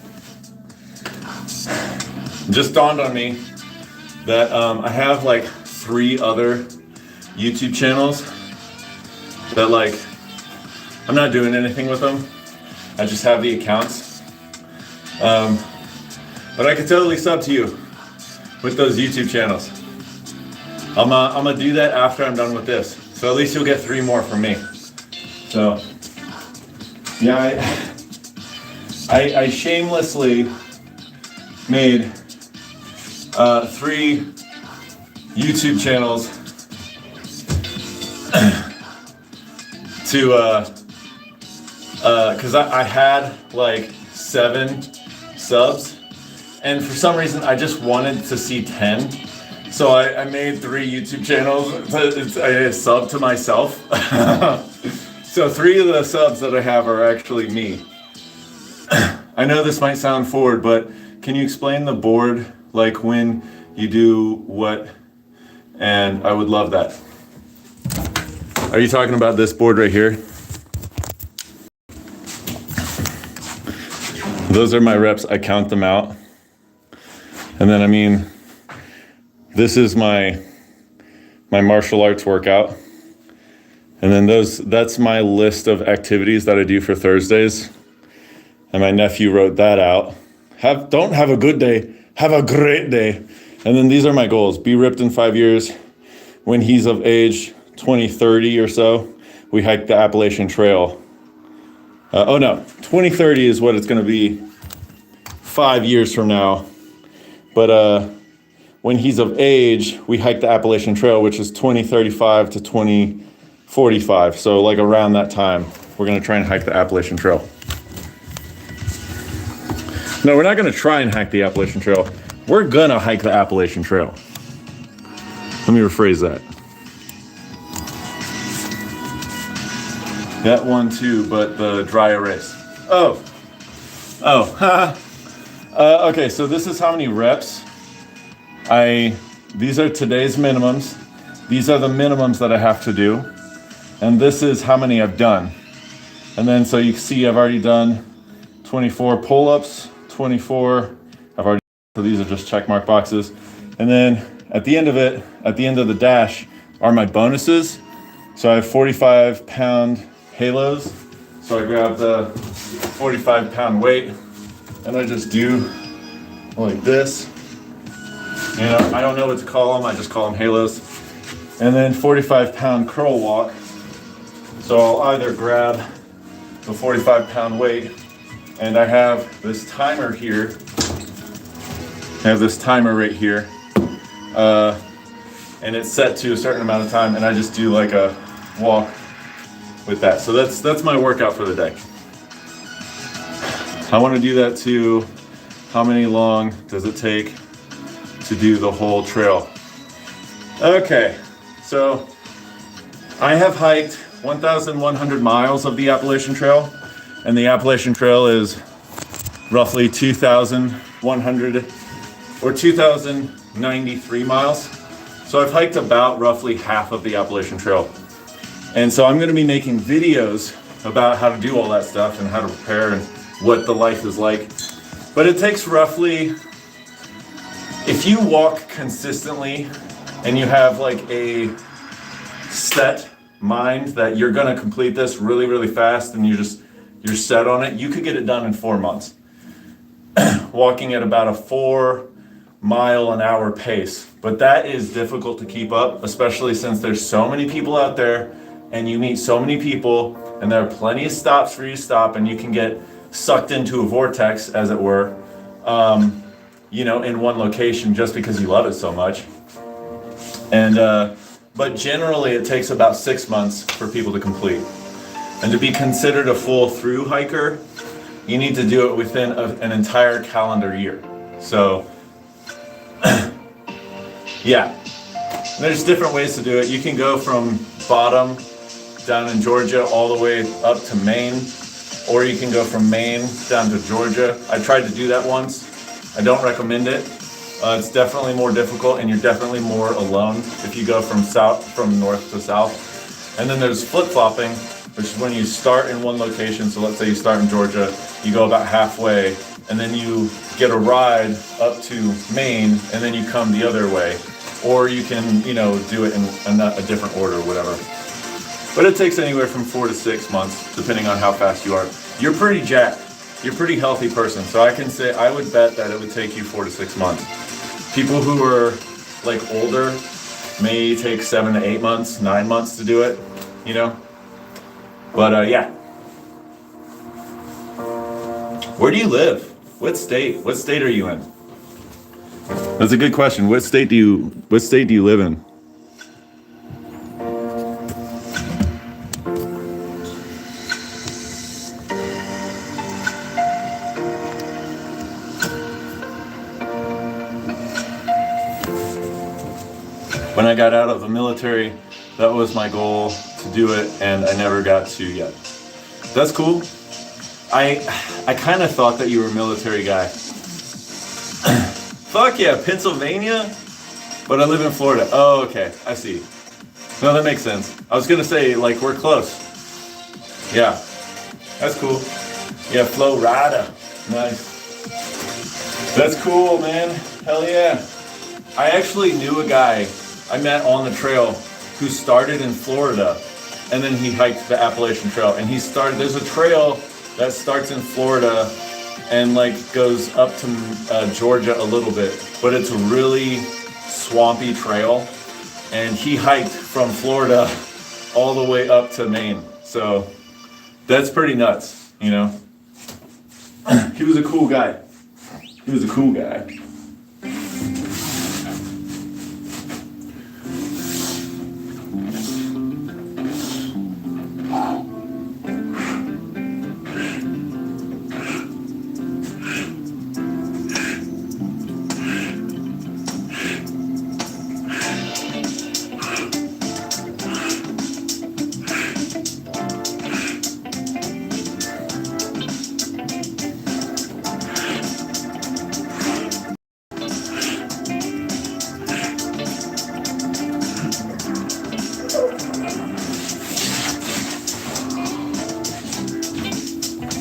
Just dawned on me that I have like 3 other YouTube channels that like, I'm not doing anything with them. I just have the accounts. But I could totally sub to you with those YouTube channels. I'm gonna do that after I'm done with this. So at least you'll get 3 more from me. So, yeah, I shamelessly made 3 YouTube channels to, cause I had like 7 subs, and for some reason I just wanted to see 10. So I made 3 YouTube channels. I sub to myself. So 3 of the subs that I have are actually me. I know this might sound forward, but can you explain the board, like when you do what? And I would love that. Are you talking about this board right here? Those are my reps. I count them out. And then, I mean, this is my martial arts workout. And then that's my list of activities that I do for Thursdays. And my nephew wrote that out. Don't have a good day, have a great day. And then these are my goals. Be ripped in 5 years. When he's of age, 2030 or so, we hike the Appalachian Trail. 2030 is what it's gonna be 5 years from now. But when he's of age, we hike the Appalachian Trail, which is 2035 to 2045. So like around that time, we're gonna try and hike the Appalachian Trail. No, we're not gonna try and hike the Appalachian Trail. We're gonna hike the Appalachian Trail. Let me rephrase that. That one too, but the dry erase. Okay, so this is how many reps. These are today's minimums. These are the minimums that I have to do. And this is how many I've done. And then so you can see I've already done 24 pull-ups, 24, so these are just check mark boxes. And then at the end of it, at the end of the dash are my bonuses. So I have 45-pound halos. So I grab the 45-pound weight and I just do like this. You know, I don't know what to call them. I just call them halos. And then 45-pound curl walk. So I'll either grab the 45-pound weight, and I have this timer here. I have this timer right here. And it's set to a certain amount of time, and I just do like a walk with that. So that's my workout for the day. I want to do that to how many long does it take to do the whole trail? Okay, so I have hiked 1,100 miles of the Appalachian Trail, and the Appalachian Trail is roughly 2,100 or 2,093 miles. So I've hiked about roughly half of the Appalachian Trail. And so I'm gonna be making videos about how to do all that stuff and how to prepare and what the life is like. But it takes roughly, if you walk consistently and you have like a set mind that you're gonna complete this really, really fast and you're set on it, you could get it done in 4 months. Walking at about a 4-mile-an-hour pace. But that is difficult to keep up, especially since there's so many people out there and you meet so many people and there are plenty of stops for you to stop and you can get sucked into a vortex, as it were, in one location just because you love it so much. And but generally it takes about 6 months for people to complete. And to be considered a full through hiker, you need to do it within an entire calendar year. So, yeah, there's different ways to do it. You can go from bottom down in Georgia all the way up to Maine, or you can go from Maine down to Georgia. I tried to do that once. I don't recommend it. It's definitely more difficult, and you're definitely more alone if you go from north to south. And then there's flip-flopping, which is when you start in one location. So let's say you start in Georgia, you go about halfway, and then you get a ride up to Maine, and then you come the other way. Or you can, you know, do it in a different order or whatever. But it takes anywhere from 4 to 6 months, depending on how fast you are. You're pretty jacked. You're a pretty healthy person. So I can say, I would bet that it would take you 4 to 6 months. People who are like older may take 7 to 8 months, 9 months to do it, you know? But yeah. Where do you live? What state? What state are you in? That's a good question. What state do you live in? When I got out of the military, that was my goal to do it, and I never got to yet. That's cool. I kind of thought that you were a military guy. Fuck yeah, Pennsylvania? But I live in Florida. Oh, okay, I see. No, that makes sense. I was gonna say, like, we're close. Yeah, that's cool. Yeah, Florida. Nice. That's cool, man. Hell yeah. I actually knew a guy I met on the trail who started in Florida, and then he hiked the Appalachian Trail. And there's a trail that starts in Florida and like goes up to Georgia a little bit, but it's a really swampy trail, and he hiked from Florida all the way up to Maine. So that's pretty nuts, you know. He was a cool guy. He was a cool guy.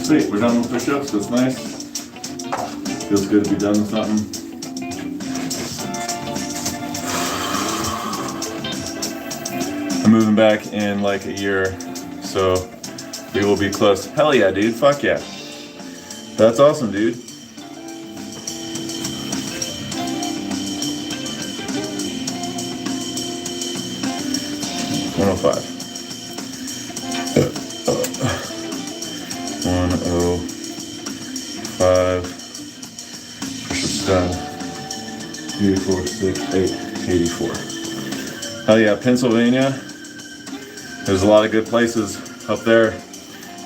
Sweet, we're done with push-ups, that's nice. Feels good to be done with something. I'm moving back in like a year, so we will be close. Hell yeah, dude, fuck yeah. That's awesome, dude. One oh five. 105. Push-ups done. 3, 4, 6, 8, 84. Hell yeah, Pennsylvania. There's a lot of good places up there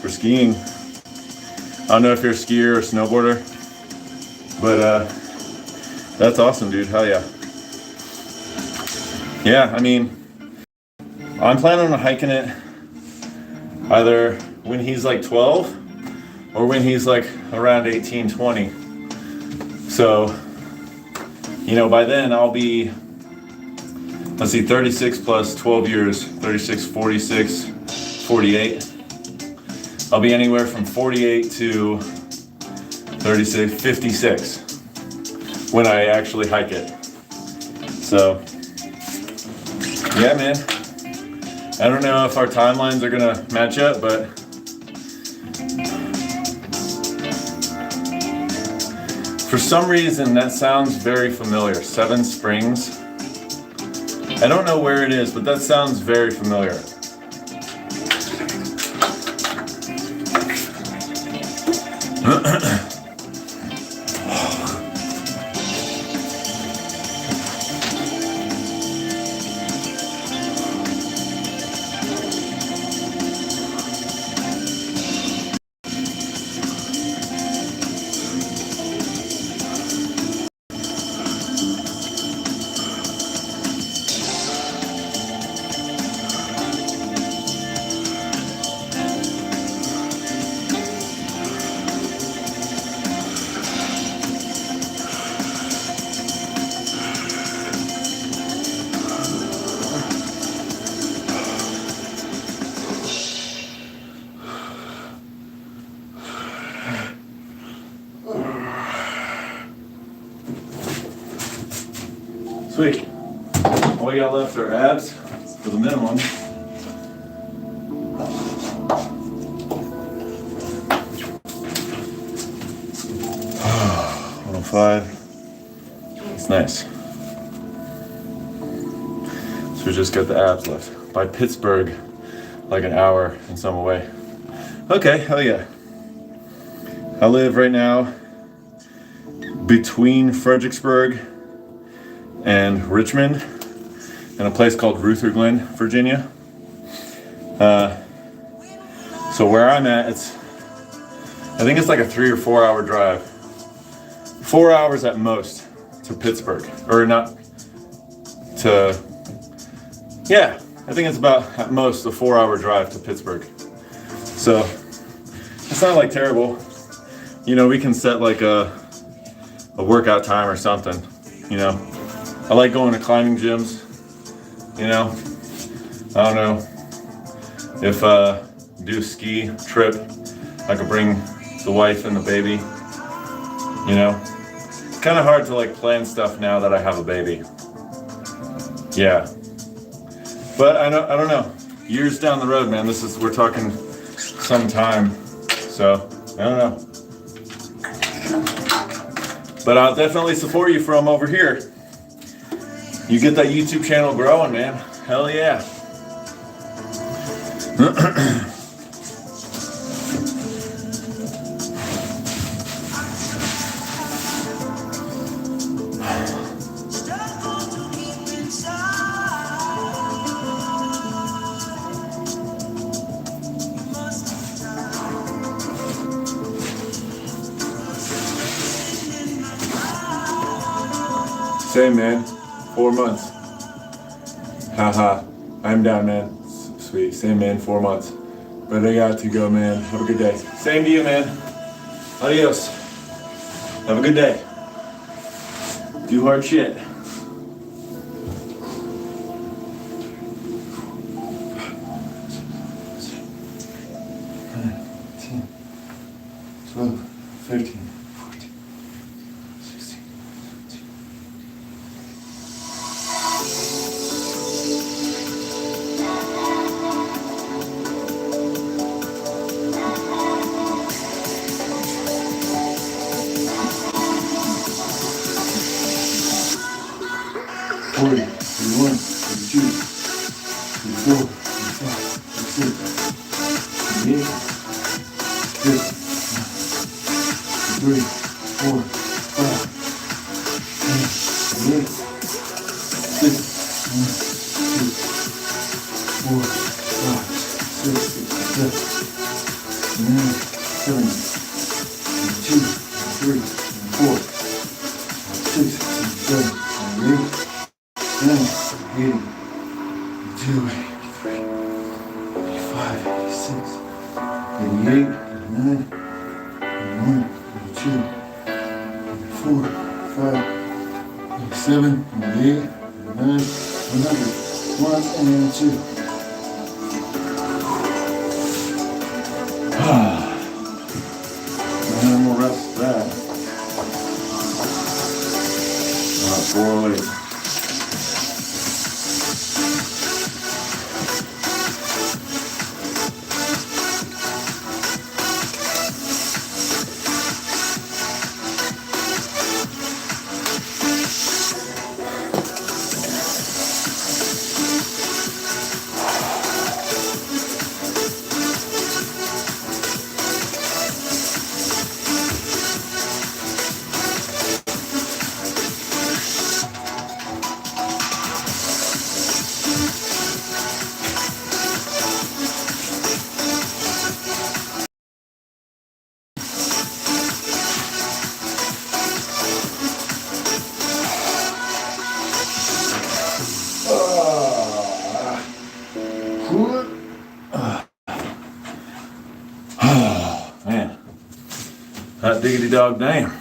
for skiing. I don't know if you're a skier or a snowboarder, but that's awesome, dude. Hell yeah. Yeah, I mean, I'm planning on hiking it either when he's like 12 or when he's like around 18, 20. So, you know, by then I'll be, let's see, 36 plus 12 years, 36, 46, 48. I'll be anywhere from 48 to 36, 56 when I actually hike it. So, yeah, man. I don't know if our timelines are gonna match up, but for some reason that sounds very familiar. Seven Springs. I don't know where it is, but that sounds very familiar. Sweet. All we got left are abs for the minimum. 105. It's nice. So we just got the abs left. By Pittsburgh, like an hour and some away. Okay, hell yeah. I live right now between Fredericksburg and Richmond in a place called Ruther Glen, Virginia. So where I'm at, I think it's like a 3 or 4 hour drive. 4 hours at most to Pittsburgh, or not to, yeah, I think it's about at most a 4 hour drive to Pittsburgh. So it's not like terrible. You know, we can set like a workout time or something, you know. I like going to climbing gyms, you know. I don't know if do a ski trip, I could bring the wife and the baby, you know. It's kind of hard to like plan stuff now that I have a baby. Yeah. But I don't know. Years down the road, man, we're talking some time. So, I don't know. But I'll definitely support you from over here. You get that YouTube channel growing, man. Hell yeah. Same, man. 4 months. Haha. I'm down, man. Sweet. Same, man. 4 months. But I got to go, man. Have a good day. Same to you, man. Adios. Have a good day. Do hard shit. 10, 12, 13. 40, 41, 42, 44, 45, 46, 58, 53, 4, 5, 6, 4, 5, 6, 7, 2, 3, 4, 6, 7, 8. 80, 82, 83, 85, 86, 88, 89, 91, 92, 94, 95, 97, 98, 99, 100, 1 and 2. And we'll rest that. 408. Man, hot diggity dog damn.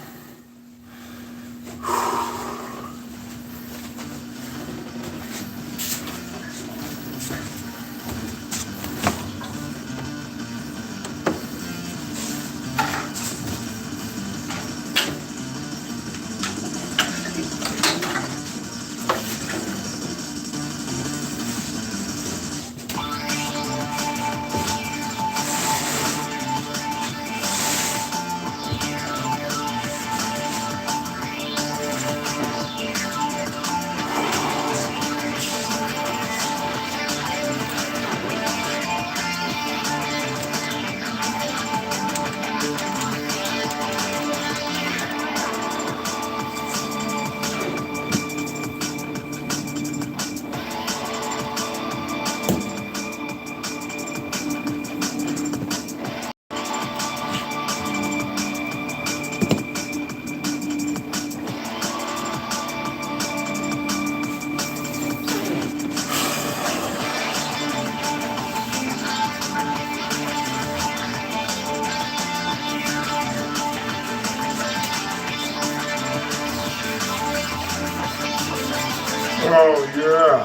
Oh, yeah.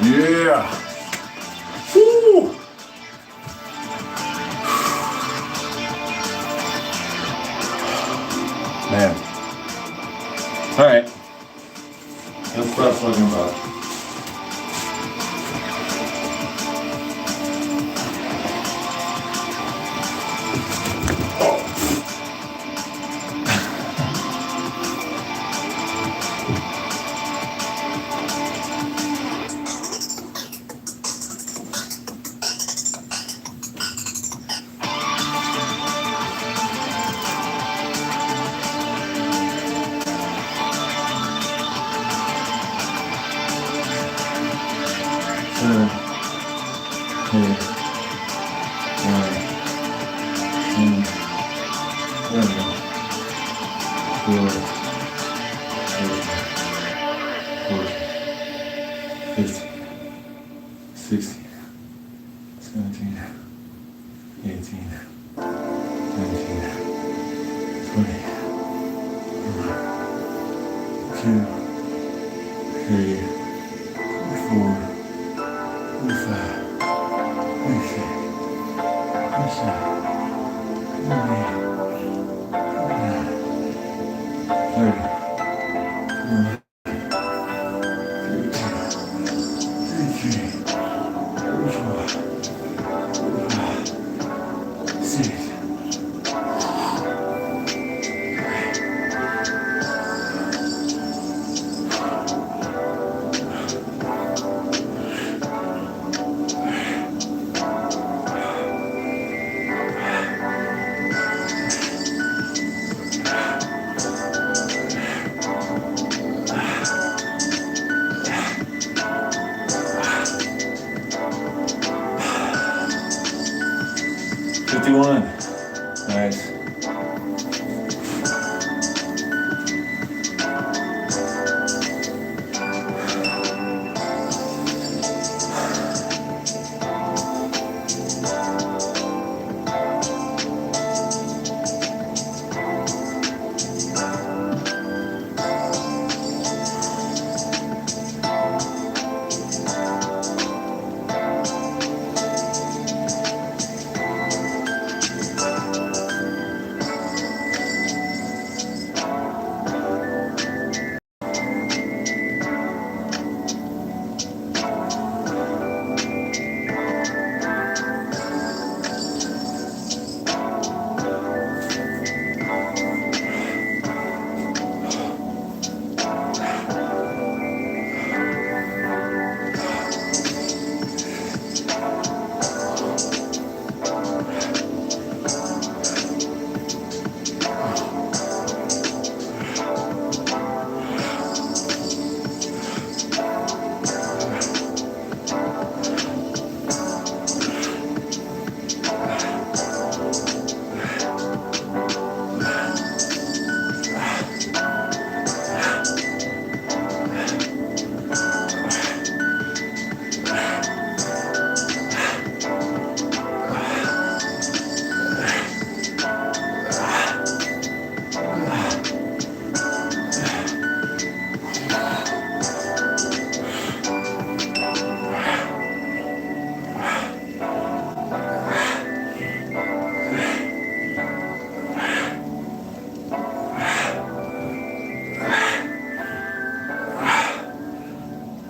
Yeah. Woo. Man. All right. Let's stop talking about. Nice.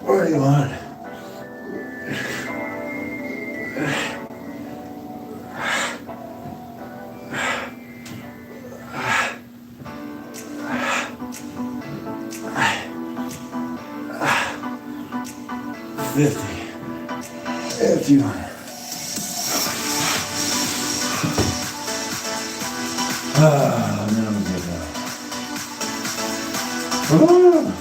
What do you want? If you want. Ah, now I'm good now. Ah.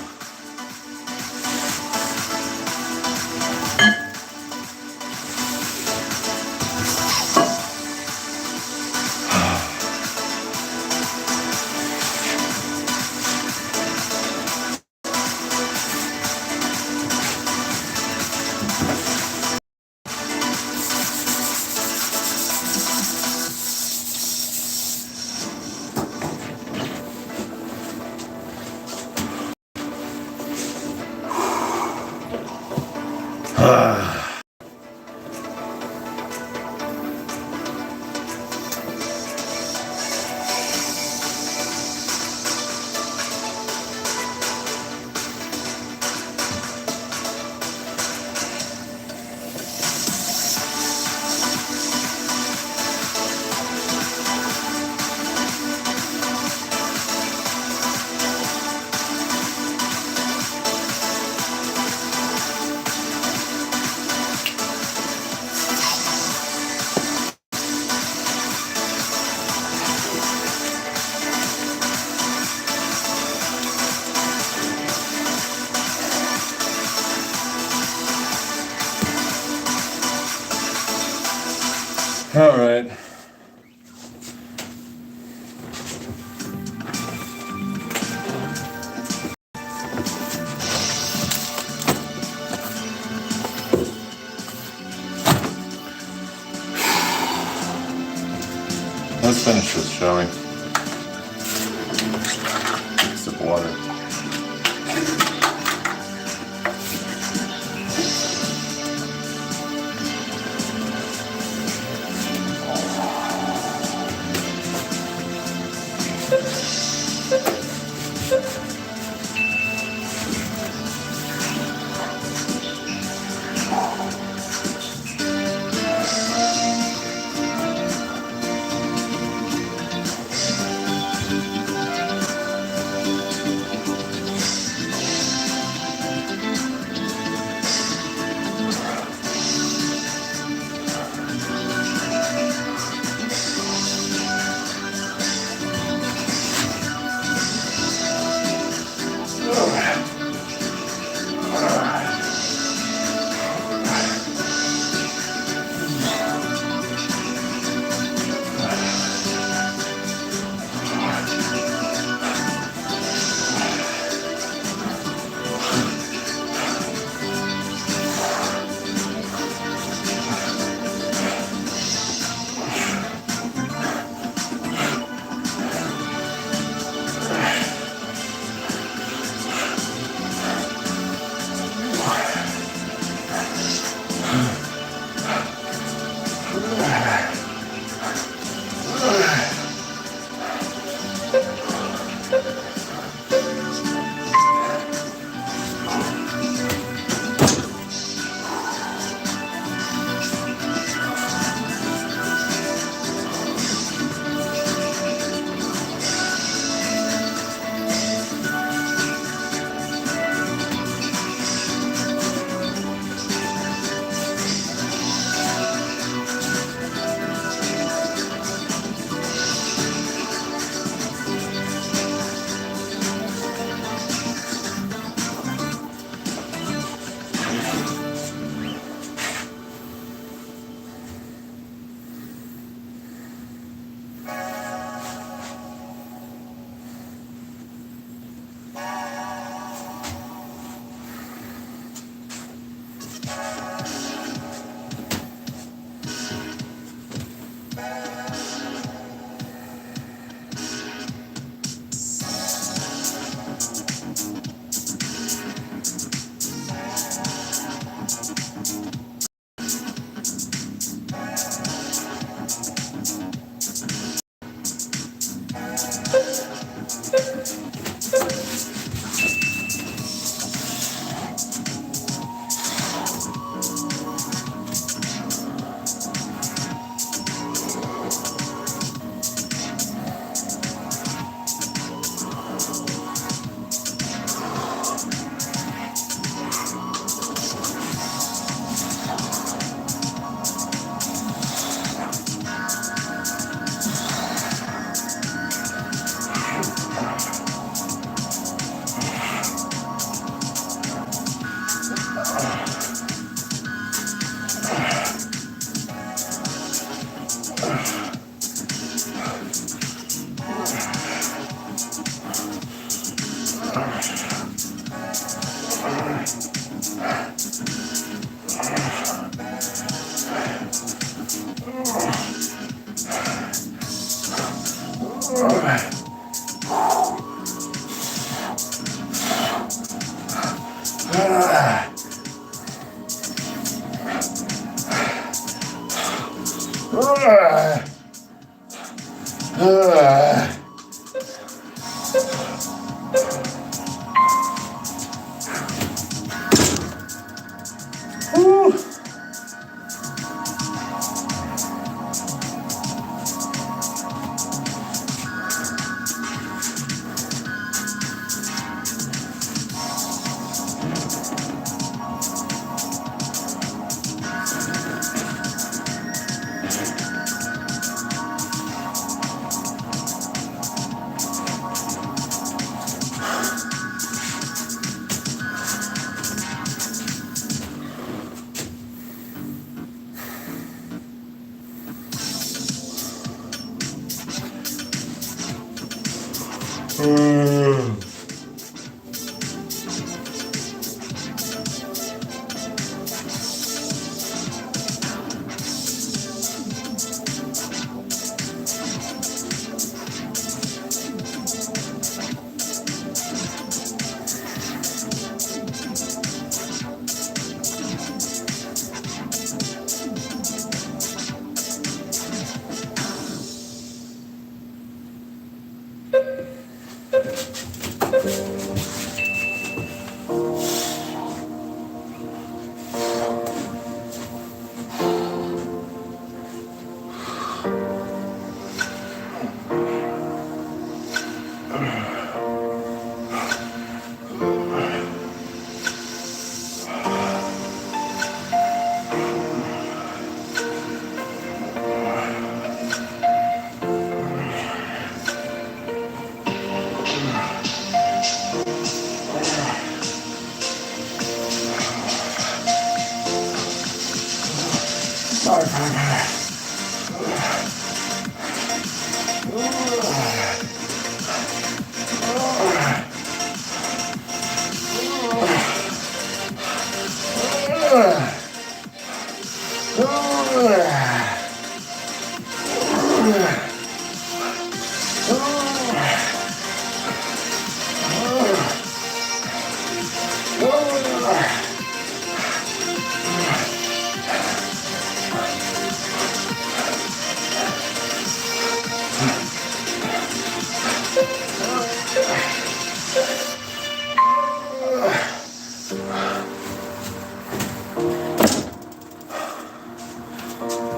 All right. Let's finish this, shall we? Take a sip of water.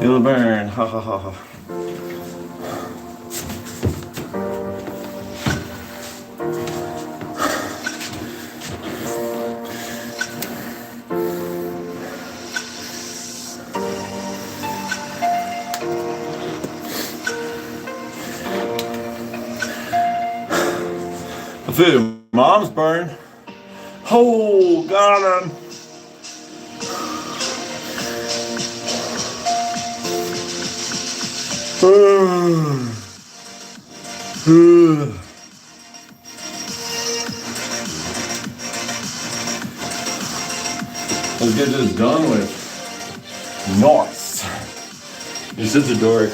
Feel the burn. Ha ha ha ha. I feel mom's burn. Oh, got him. Let's get this done with. Nice. You're such a dork.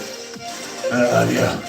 Yeah.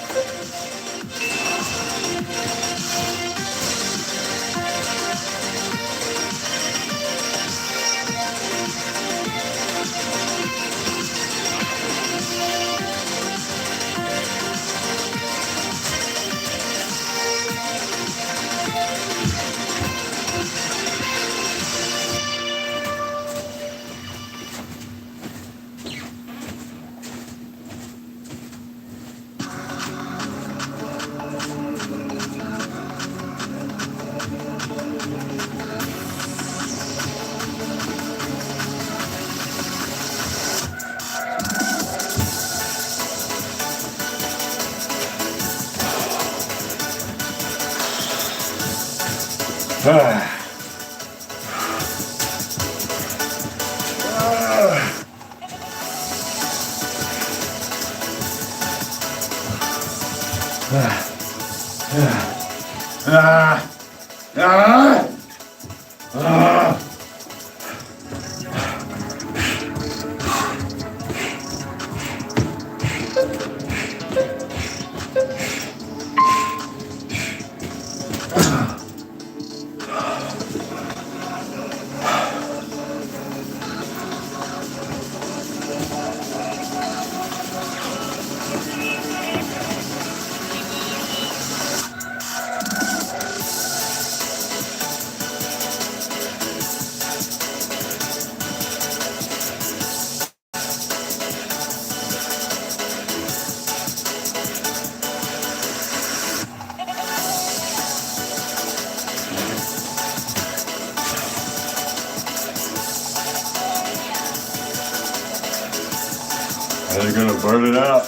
They're gonna burn it out.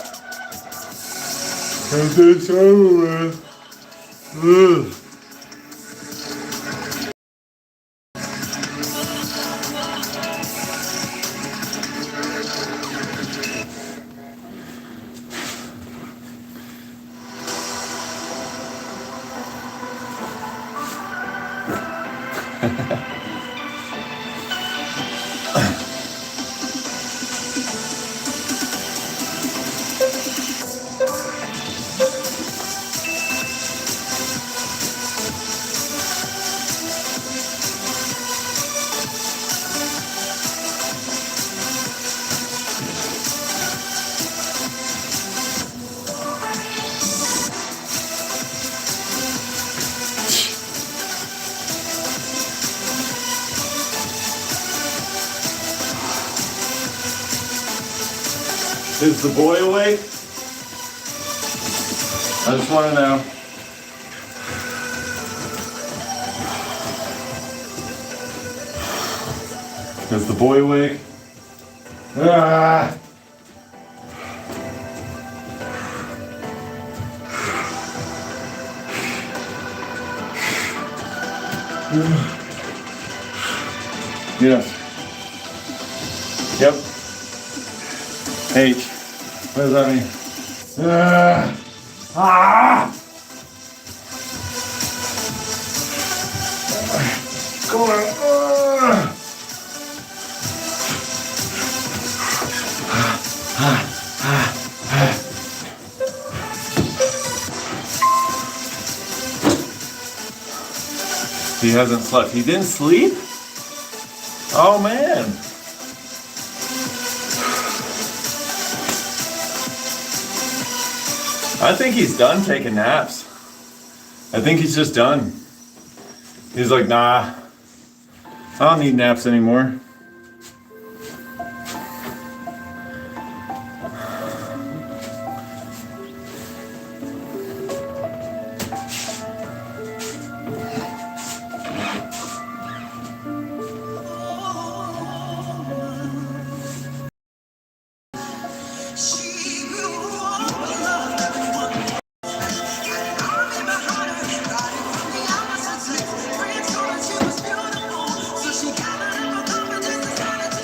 Get this over with. Ugh. Is the boy awake? I just want to know. Is the boy awake? Ah! Yes. Yep. H. What does that mean? Ah! Come on. He hasn't slept. He didn't sleep? Oh man. I think he's done taking naps. I think he's just done. He's like, nah, I don't need naps anymore.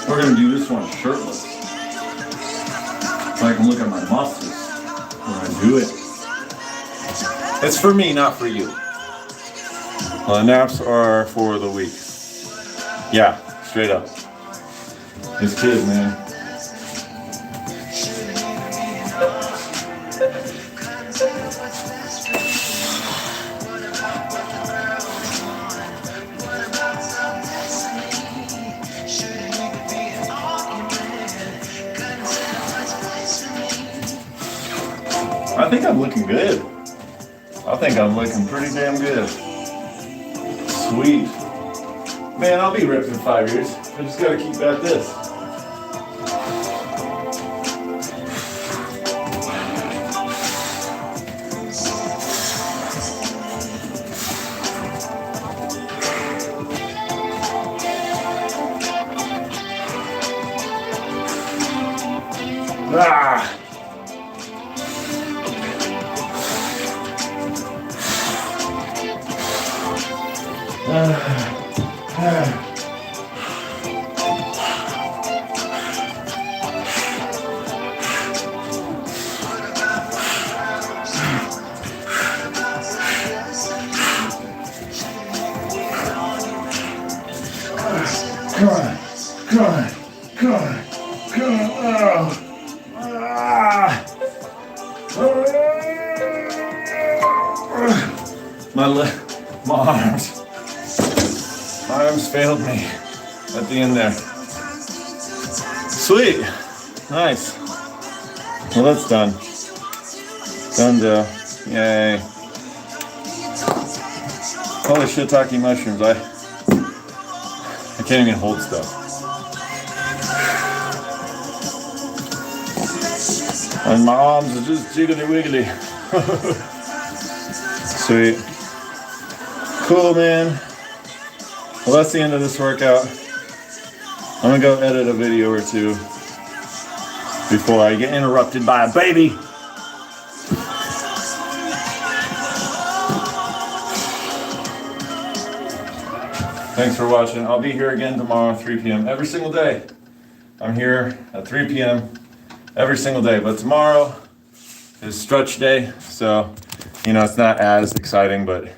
We're gonna do this one shirtless. So I can look at my muscles when I do it. It's for me, not for you. Well, the naps are for the week. Yeah, straight up. These kids, man. I think I'm looking good. I think I'm looking pretty damn good. Sweet. Man, I'll be ripped in 5 years. I just gotta keep at this. Ah! Come on. My arms failed me at the end there. Sweet. Nice. Well, that's done. Done, yay. Holy shiitake mushrooms. I can't even hold stuff. And my arms are just jiggly wiggly. Sweet. Cool, man. Well, that's the end of this workout. I'm gonna go edit a video or two. before I get interrupted by a baby. Thanks for watching. I'll be here again tomorrow at 3 p.m. every single day. I'm here at 3 p.m. every single day, but tomorrow is stretch day, so it's not as exciting, but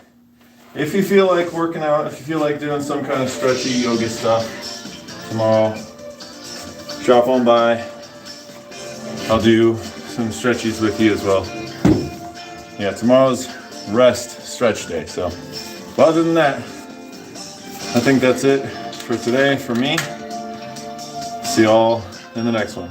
if you feel like working out, if you feel like doing some kind of stretchy yoga stuff tomorrow, drop on by. I'll do some stretchies with you as well. Yeah, tomorrow's rest stretch day, so but other than that, I think that's it for today for me. See y'all in the next one.